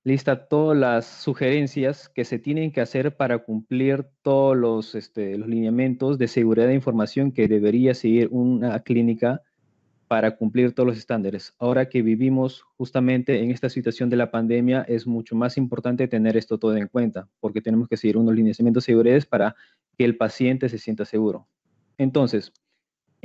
lista todas las sugerencias que se tienen que hacer para cumplir todos los lineamientos de seguridad de información que debería seguir una clínica para cumplir todos los estándares. Ahora que vivimos justamente en esta situación de la pandemia, es mucho más importante tener esto todo en cuenta, porque tenemos que seguir unos lineamientos de seguridad para que el paciente se sienta seguro. Entonces,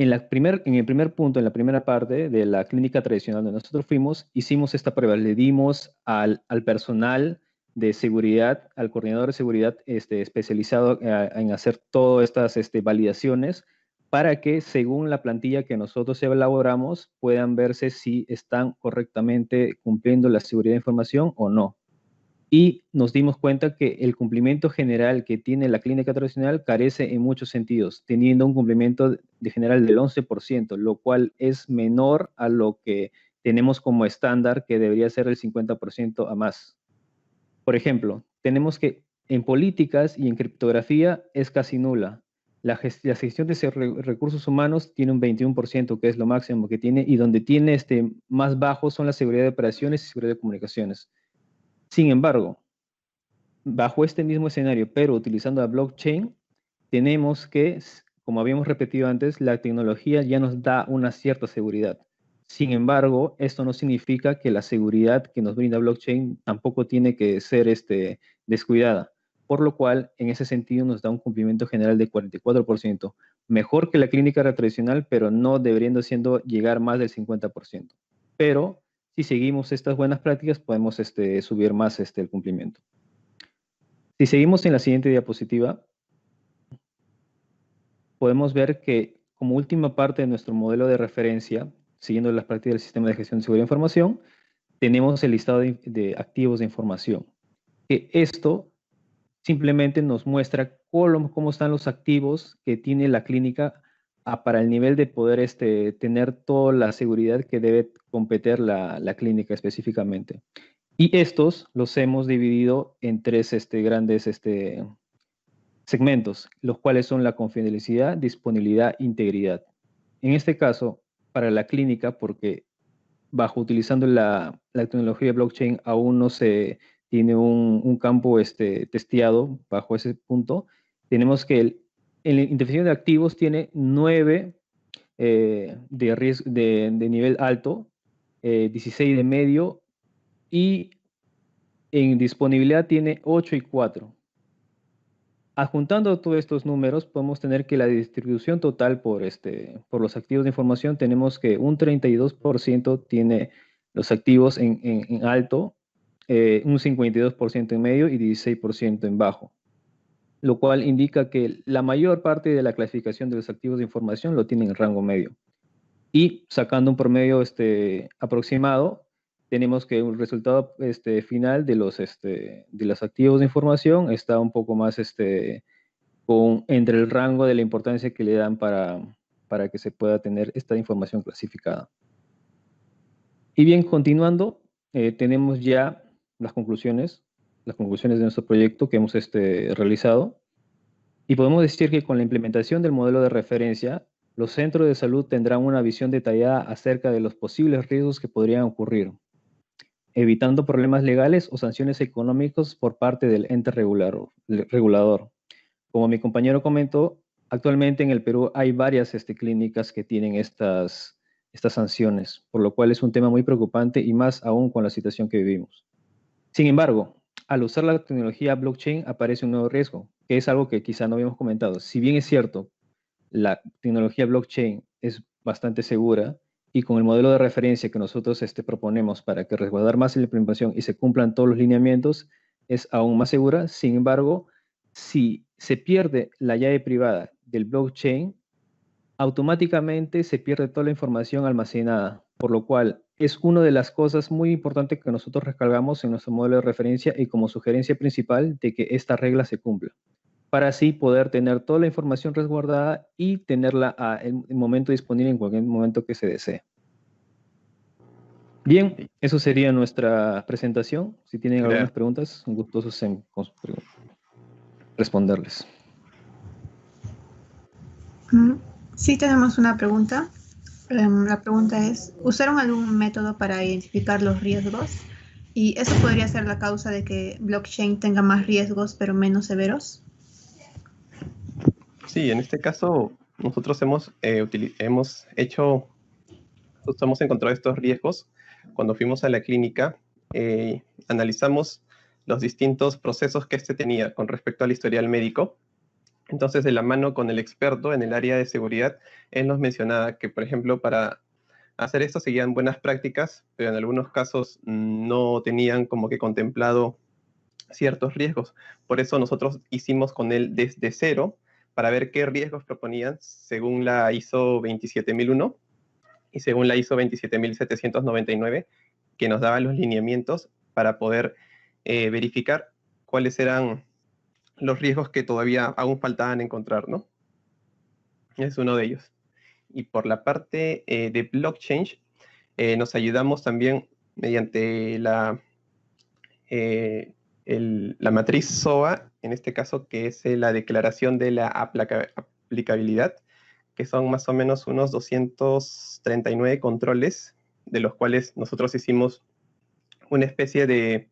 en el primer punto, en la primera parte de la clínica tradicional donde nosotros fuimos, hicimos esta prueba, le dimos al personal de seguridad, al coordinador de seguridad especializado en hacer todas estas validaciones para que según la plantilla que nosotros elaboramos puedan verse si están correctamente cumpliendo la seguridad de información o no. Y nos dimos cuenta que el cumplimiento general que tiene la clínica tradicional carece en muchos sentidos, teniendo un cumplimiento general del 11%, lo cual es menor a lo que tenemos como estándar, que debería ser el 50% a más. Por ejemplo, tenemos que en políticas y en criptografía es casi nula. La gestión de recursos humanos tiene un 21%, que es lo máximo que tiene, y donde tiene más bajo son la seguridad de operaciones y seguridad de comunicaciones. Sin embargo, bajo este mismo escenario, pero utilizando la blockchain, tenemos que, como habíamos repetido antes, la tecnología ya nos da una cierta seguridad. Sin embargo, esto no significa que la seguridad que nos brinda blockchain tampoco tiene que ser descuidada, por lo cual, en ese sentido, nos da un cumplimiento general de 44%, mejor que la clínica tradicional, pero no debería llegar más del 50%. Pero si seguimos estas buenas prácticas, podemos subir más el cumplimiento. Si seguimos en la siguiente diapositiva, podemos ver que como última parte de nuestro modelo de referencia, siguiendo las prácticas del sistema de gestión de seguridad de información, tenemos el listado de activos de información. Que esto simplemente nos muestra cómo están los activos que tiene la clínica para el nivel de poder tener toda la seguridad que debe competir la clínica específicamente. Y estos los hemos dividido en 3 grandes segmentos, los cuales son la confidencialidad, disponibilidad e integridad. En este caso, para la clínica, porque utilizando la tecnología blockchain aún no se tiene un campo testeado bajo ese punto, tenemos que la identificación de activos tiene 9 de nivel alto, 16 de medio, y en disponibilidad tiene 8 y 4. Adjuntando todos estos números, podemos tener que la distribución total por los activos de información, tenemos que un 32% tiene los activos en alto, un 52% en medio y 16% en bajo, lo cual indica que la mayor parte de la clasificación de los activos de información lo tienen en rango medio. Y sacando un promedio aproximado, tenemos que un resultado final de los activos de información está un poco más entre el rango de la importancia que le dan para para que se pueda tener esta información clasificada. Y bien, continuando, tenemos ya las conclusiones de nuestro proyecto que hemos realizado. Y podemos decir que con la implementación del modelo de referencia, los centros de salud tendrán una visión detallada acerca de los posibles riesgos que podrían ocurrir, evitando problemas legales o sanciones económicas por parte del ente regulador. Como mi compañero comentó, actualmente en el Perú hay varias clínicas que tienen estas sanciones, por lo cual es un tema muy preocupante y más aún con la situación que vivimos. Sin embargo, al usar la tecnología blockchain aparece un nuevo riesgo, que es algo que quizá no habíamos comentado. Si bien es cierto, la tecnología blockchain es bastante segura y con el modelo de referencia que nosotros proponemos para que resguardar más la implementación y se cumplan todos los lineamientos, es aún más segura. Sin embargo, si se pierde la llave privada del blockchain, automáticamente se pierde toda la información almacenada, por lo cual es una de las cosas muy importantes que nosotros recalcamos en nuestro modelo de referencia y como sugerencia principal de que esta regla se cumpla, para así poder tener toda la información resguardada y tenerla en el momento disponible en cualquier momento que se desee. Bien, eso sería nuestra presentación. Si tienen algunas preguntas, gustosos en responderles. Sí, tenemos una pregunta. La pregunta es, ¿usaron algún método para identificar los riesgos? ¿Y eso podría ser la causa de que blockchain tenga más riesgos pero menos severos? Sí, en este caso nosotros hemos encontrado estos riesgos cuando fuimos a la clínica. Analizamos los distintos procesos que tenía con respecto al historial médico. Entonces, de la mano con el experto en el área de seguridad, él nos mencionaba que, por ejemplo, para hacer esto seguían buenas prácticas, pero en algunos casos no tenían como que contemplado ciertos riesgos. Por eso nosotros hicimos con él desde cero para ver qué riesgos proponían según la ISO 27001 y según la ISO 27799, que nos daba los lineamientos para poder verificar cuáles eran los riesgos que todavía aún faltaban encontrar, ¿no? Es uno de ellos. Y por la parte de blockchain, nos ayudamos también mediante la matriz SOA, en este caso, que es la declaración de la aplicabilidad, que son más o menos unos 239 controles, de los cuales nosotros hicimos una especie de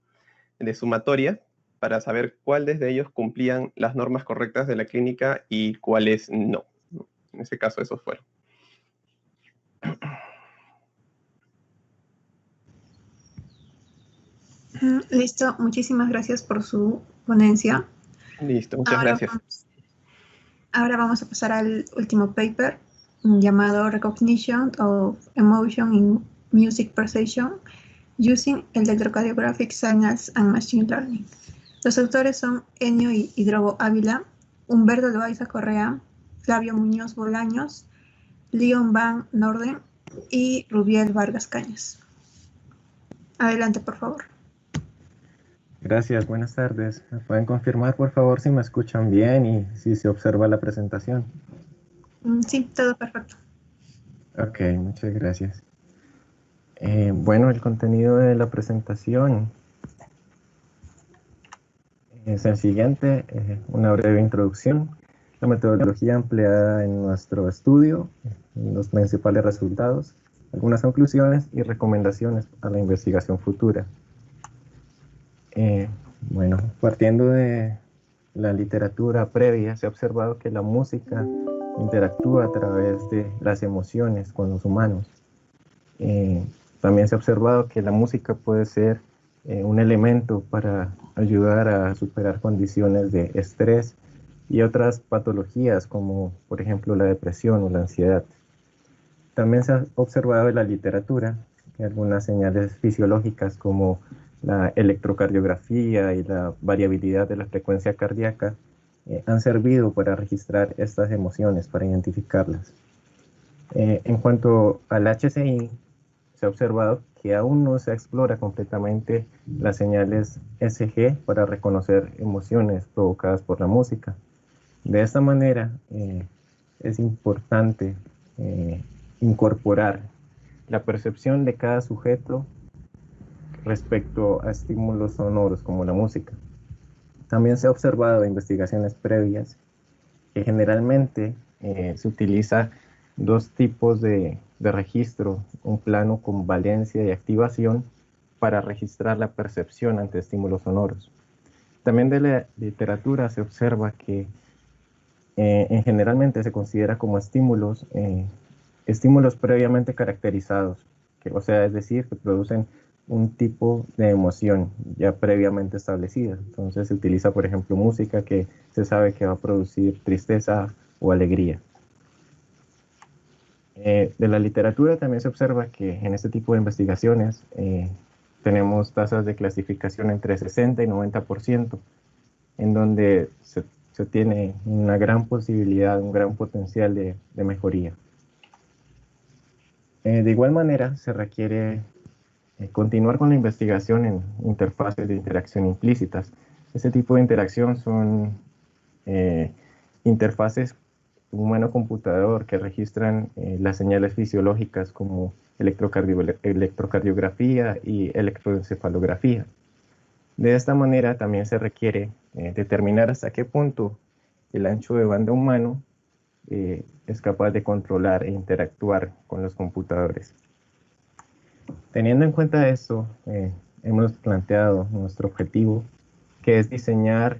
sumatoria para saber cuáles de ellos cumplían las normas correctas de la clínica y cuáles no. En ese caso, esos fueron. Listo, muchísimas gracias por su ponencia. Listo, muchas gracias. Ahora vamos a pasar al último paper llamado Recognition of Emotion in Music Perception Using Electrocardiographic Signals and Machine Learning. Los autores son Enio y Drogo Ávila, Humberto Loaiza Correa, Flavio Muñoz Bolaños, Leon Van Norden y Rubiel Vargas Cañas. Adelante, por favor. Gracias, buenas tardes. ¿Me pueden confirmar, por favor, si me escuchan bien y si se observa la presentación? Sí, todo perfecto. Ok, muchas gracias. Bueno, el contenido de la presentación es el siguiente, una breve introducción, la metodología empleada en nuestro estudio, los principales resultados, algunas conclusiones y recomendaciones a la investigación futura. Bueno, partiendo de la literatura previa, se ha observado que la música interactúa a través de las emociones con los humanos. También se ha observado que la música puede ser un elemento para ayudar a superar condiciones de estrés y otras patologías como, por ejemplo, la depresión o la ansiedad. También se ha observado en la literatura que algunas señales fisiológicas como la electrocardiografía y la variabilidad de la frecuencia cardíaca han servido para registrar estas emociones, para identificarlas. En cuanto al HCI, se ha observado que aún no se explora completamente las señales SG para reconocer emociones provocadas por la música. De esta manera, es importante incorporar la percepción de cada sujeto respecto a estímulos sonoros como la música. También se ha observado en investigaciones previas que generalmente se utiliza dos tipos de registro, un plano con valencia y activación para registrar la percepción ante estímulos sonoros. También de la literatura se observa que generalmente se considera como estímulos previamente caracterizados, o sea, es decir, que producen un tipo de emoción ya previamente establecida. Entonces se utiliza, por ejemplo, música que se sabe que va a producir tristeza o alegría. De la literatura también se observa que en este tipo de investigaciones tenemos tasas de clasificación entre 60 y 90%, en donde se tiene una gran posibilidad, un gran potencial de mejoría. De igual manera, se requiere continuar con la investigación en interfaces de interacción implícitas. Este tipo de interacción son interfaces humano-computador que registran las señales fisiológicas como electrocardiografía y electroencefalografía. De esta manera también se requiere determinar hasta qué punto el ancho de banda humano es capaz de controlar e interactuar con los computadores. Teniendo en cuenta esto, hemos planteado nuestro objetivo, que es diseñar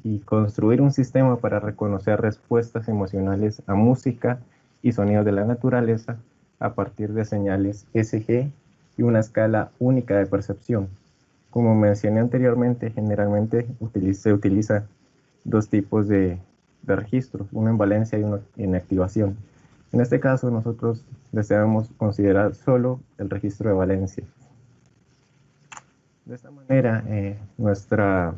y construir un sistema para reconocer respuestas emocionales a música y sonidos de la naturaleza a partir de señales SG y una escala única de percepción. Como mencioné anteriormente, generalmente se utilizan dos tipos de registros, uno en valencia y uno en activación. En este caso, nosotros deseamos considerar solo el registro de valencia. De esta manera, nuestra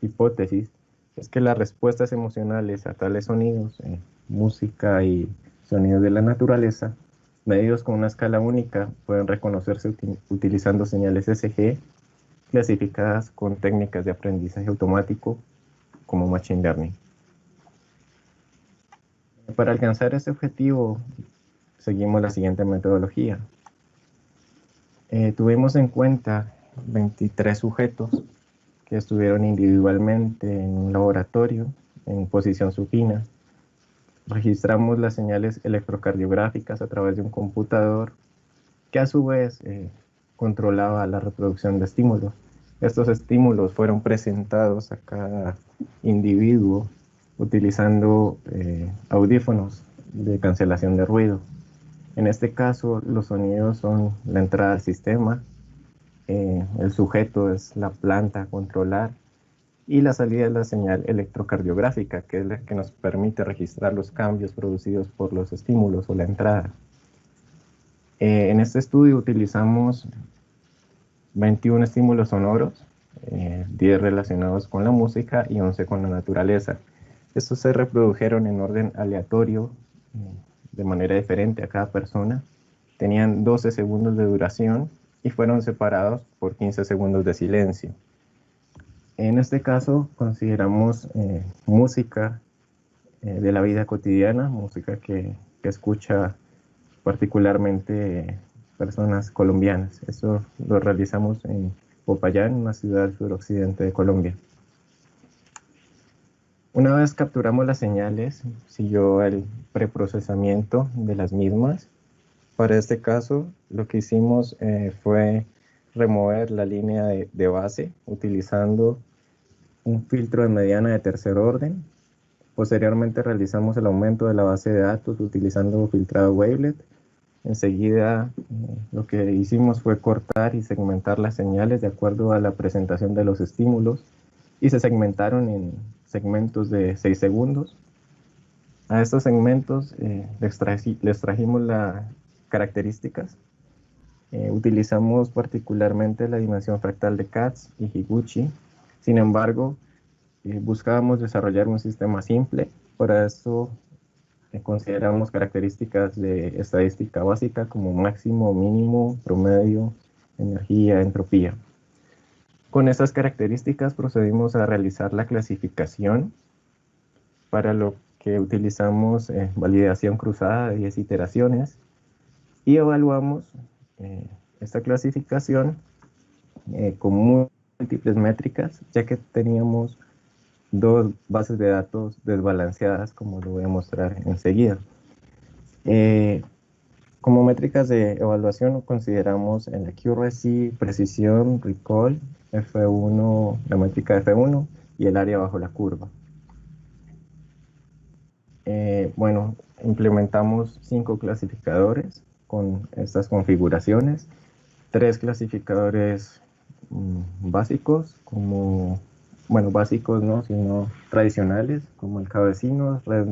hipótesis es que las respuestas emocionales a tales sonidos, música y sonidos de la naturaleza, medidos con una escala única, pueden reconocerse utilizando señales SG clasificadas con técnicas de aprendizaje automático como Machine Learning. Para alcanzar este objetivo, seguimos la siguiente metodología. Tuvimos en cuenta 23 sujetos que estuvieron individualmente en un laboratorio en posición supina. Registramos las señales electrocardiográficas a través de un computador que a su vez controlaba la reproducción de estímulos. Estos estímulos fueron presentados a cada individuo utilizando audífonos de cancelación de ruido. En este caso, los sonidos son la entrada al sistema, el sujeto es la planta a controlar y la salida es la señal electrocardiográfica, que es la que nos permite registrar los cambios producidos por los estímulos o la entrada. En este estudio utilizamos 21 estímulos sonoros, 10 relacionados con la música y 11 con la naturaleza. Estos se reprodujeron en orden aleatorio, de manera diferente a cada persona. Tenían 12 segundos de duración y fueron separados por 15 segundos de silencio. En este caso consideramos música de la vida cotidiana, música que escucha particularmente personas colombianas. Eso lo realizamos en Popayán, una ciudad suroccidente de Colombia. Una vez capturamos las señales, siguió el preprocesamiento de las mismas. Para este caso, lo que hicimos fue remover la línea de base utilizando un filtro de mediana de tercer orden. Posteriormente realizamos el aumento de la base de datos utilizando filtrado wavelet. Enseguida lo que hicimos fue cortar y segmentar las señales de acuerdo a la presentación de los estímulos y se segmentaron en segmentos de 6 segundos. A estos segmentos les trajimos las características. Utilizamos particularmente la dimensión fractal de Katz y Higuchi. Sin embargo, buscábamos desarrollar un sistema simple. Para eso consideramos características de estadística básica como máximo, mínimo, promedio, energía, entropía. Con estas características procedimos a realizar la clasificación, para lo que utilizamos validación cruzada de 10 iteraciones y evaluamos esta clasificación con múltiples métricas, ya que teníamos dos bases de datos desbalanceadas, como lo voy a mostrar enseguida. Como métricas de evaluación consideramos el accuracy, precisión, recall, F1, la métrica F1 y el área bajo la curva. Bueno, implementamos 5 clasificadores con estas configuraciones, 3 clasificadores básicos, bueno, básicos no, sino tradicionales, como el K-Vecinos, redes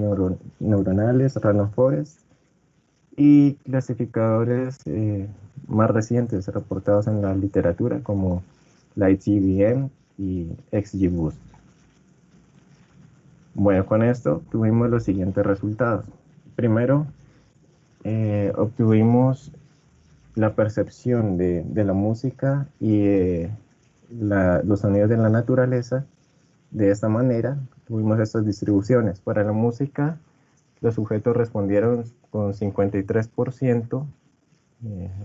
neuronales, Random Forest, y clasificadores más recientes reportados en la literatura, como LightGBM y XGBoost. Bueno, con esto tuvimos los siguientes resultados. Primero, obtuvimos la percepción de la música y los sonidos de la naturaleza. De esta manera, tuvimos estas distribuciones. Para la música, los sujetos respondieron con 53%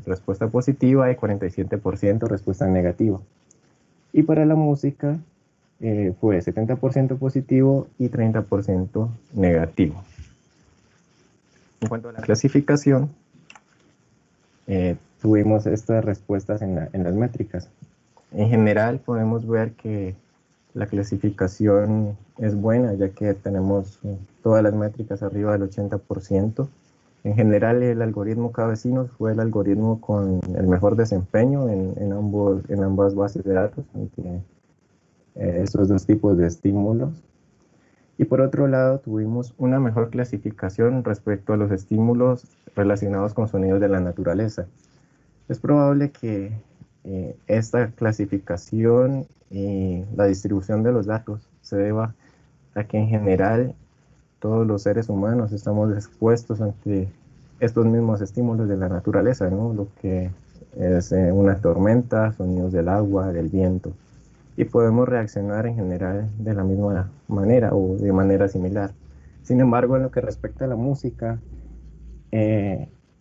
respuesta positiva y 47% respuesta negativa. Y para la música fue 70% positivo y 30% negativo. En cuanto a la clasificación, tuvimos estas respuestas en las métricas. En general podemos ver que la clasificación es buena, ya que tenemos todas las métricas arriba del 80%. En general, el algoritmo K-Vecinos fue el algoritmo con el mejor desempeño en ambas bases de datos, ante estos dos tipos de estímulos. Y por otro lado, tuvimos una mejor clasificación respecto a los estímulos relacionados con sonidos de la naturaleza. Es probable que esta clasificación y la distribución de los datos se deba a que en general todos los seres humanos estamos expuestos ante estos mismos estímulos de la naturaleza, ¿no? Lo que es una tormenta, sonidos del agua, del viento, y podemos reaccionar en general de la misma manera o de manera similar. Sin embargo, en lo que respecta a la música,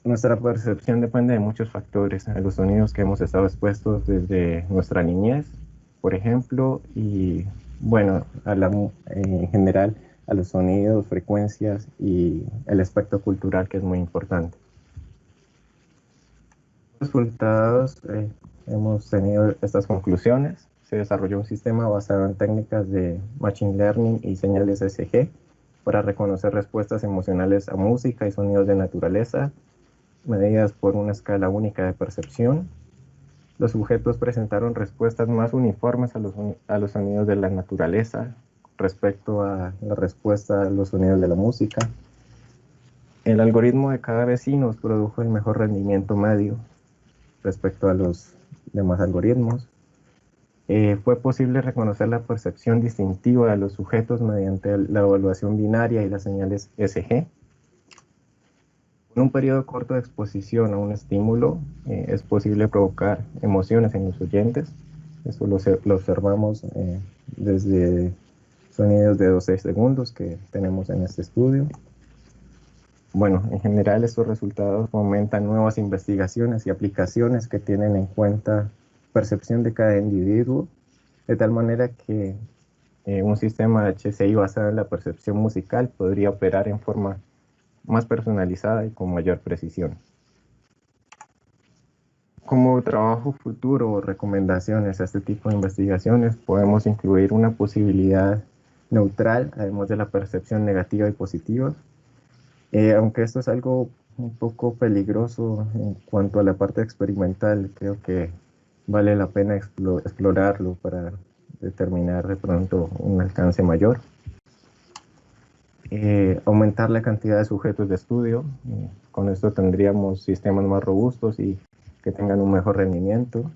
nuestra percepción depende de muchos factores, a los sonidos que hemos estado expuestos desde nuestra niñez, por ejemplo, y bueno, en general a los sonidos, frecuencias y el aspecto cultural, que es muy importante. Resultados, hemos tenido estas conclusiones. Se desarrolló un sistema basado en técnicas de Machine Learning y señales SG para reconocer respuestas emocionales a música y sonidos de naturaleza, medidas por una escala única de percepción. Los sujetos presentaron respuestas más uniformes a los sonidos de la naturaleza respecto a la respuesta a los sonidos de la música. El algoritmo de K-Vecinos produjo el mejor rendimiento medio respecto a los demás algoritmos. Fue posible reconocer la percepción distintiva de los sujetos mediante la evaluación binaria y las señales SG. En un periodo corto de exposición a un estímulo, es posible provocar emociones en los oyentes. Eso lo observamos desde sonidos de 12 segundos que tenemos en este estudio. Bueno, en general estos resultados fomentan nuevas investigaciones y aplicaciones que tienen en cuenta percepción de cada individuo, de tal manera que un sistema de HCI basado en la percepción musical podría operar en forma más personalizada y con mayor precisión. Como trabajo futuro o recomendaciones a este tipo de investigaciones, podemos incluir una posibilidad neutral, además de la percepción negativa y positiva. Aunque esto es algo un poco peligroso en cuanto a la parte experimental, creo que vale la pena explorarlo para determinar de pronto un alcance mayor. Aumentar la cantidad de sujetos de estudio, con esto tendríamos sistemas más robustos y que tengan un mejor rendimiento.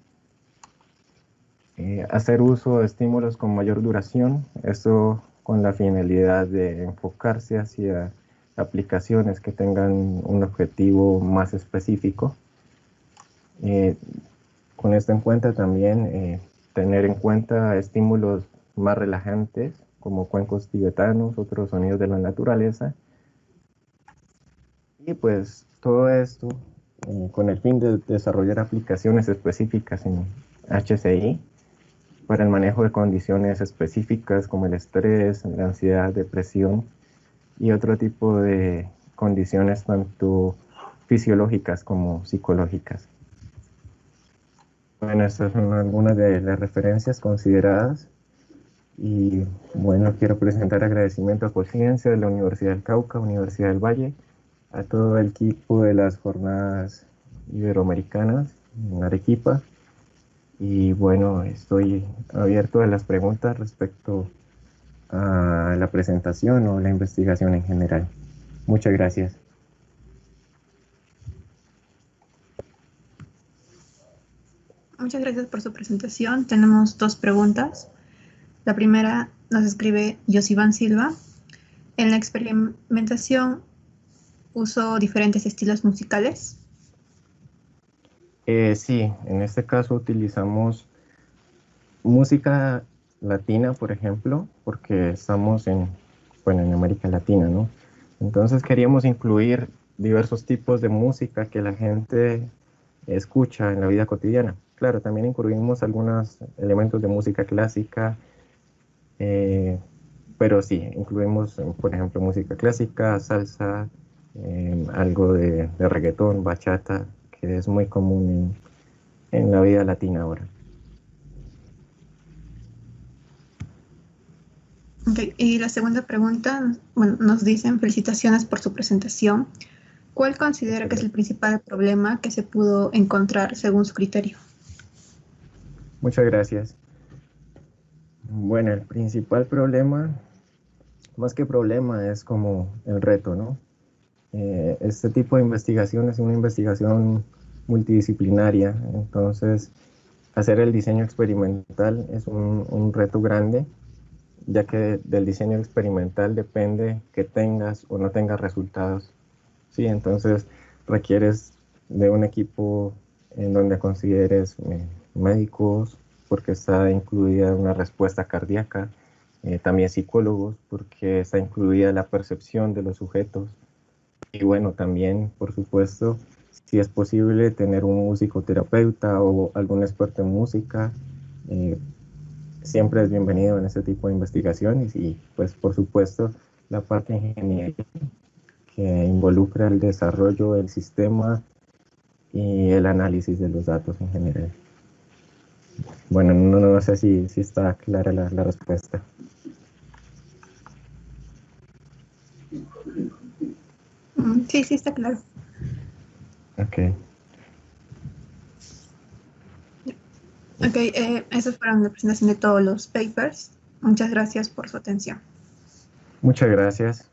Hacer uso de estímulos con mayor duración, esto con la finalidad de enfocarse hacia aplicaciones que tengan un objetivo más específico. Con esto en cuenta también tener en cuenta estímulos más relajantes como cuencos tibetanos, otros sonidos de la naturaleza. Y pues todo esto con el fin de desarrollar aplicaciones específicas en HCI para el manejo de condiciones específicas como el estrés, la ansiedad, depresión y otro tipo de condiciones tanto fisiológicas como psicológicas. Bueno, estas son algunas de las referencias consideradas. Y bueno, quiero presentar agradecimiento a Conciencia de la Universidad del Cauca, Universidad del Valle, a todo el equipo de las jornadas iberoamericanas en Arequipa. Y bueno, estoy abierto a las preguntas respecto a la presentación o la investigación en general. Muchas gracias. Muchas gracias por su presentación. Tenemos 2 preguntas. La primera nos escribe Josivan Silva. En la experimentación, ¿usó diferentes estilos musicales? Sí, en este caso utilizamos música latina, por ejemplo, porque estamos en América Latina, ¿no? Entonces queríamos incluir diversos tipos de música que la gente escucha en la vida cotidiana. Claro, también incluimos algunos elementos de música clásica, pero sí, incluimos, por ejemplo, música clásica, salsa, algo de reggaetón, bachata, que es muy común en la vida latina ahora. Okay. Y la segunda pregunta, bueno, nos dicen felicitaciones por su presentación. ¿Cuál considera que es el principal problema que se pudo encontrar según su criterio? Muchas gracias. Bueno, el principal problema, más que problema, es como el reto, ¿no? Este tipo de investigación es una investigación multidisciplinaria, entonces hacer el diseño experimental es un reto grande, ya que del diseño experimental depende que tengas o no tengas resultados. Sí, entonces requieres de un equipo en donde consideres médicos, porque está incluida una respuesta cardíaca, también psicólogos, porque está incluida la percepción de los sujetos. Y bueno, también, por supuesto, si es posible tener un musicoterapeuta o algún experto en música, siempre es bienvenido en este tipo de investigaciones. Y pues por supuesto la parte de ingeniería que involucra el desarrollo del sistema y el análisis de los datos en general. Bueno, no sé si está clara la respuesta. Sí, sí, está claro. Ok. Ok, esas fueron la presentación de todos los papers. Muchas gracias por su atención. Muchas gracias.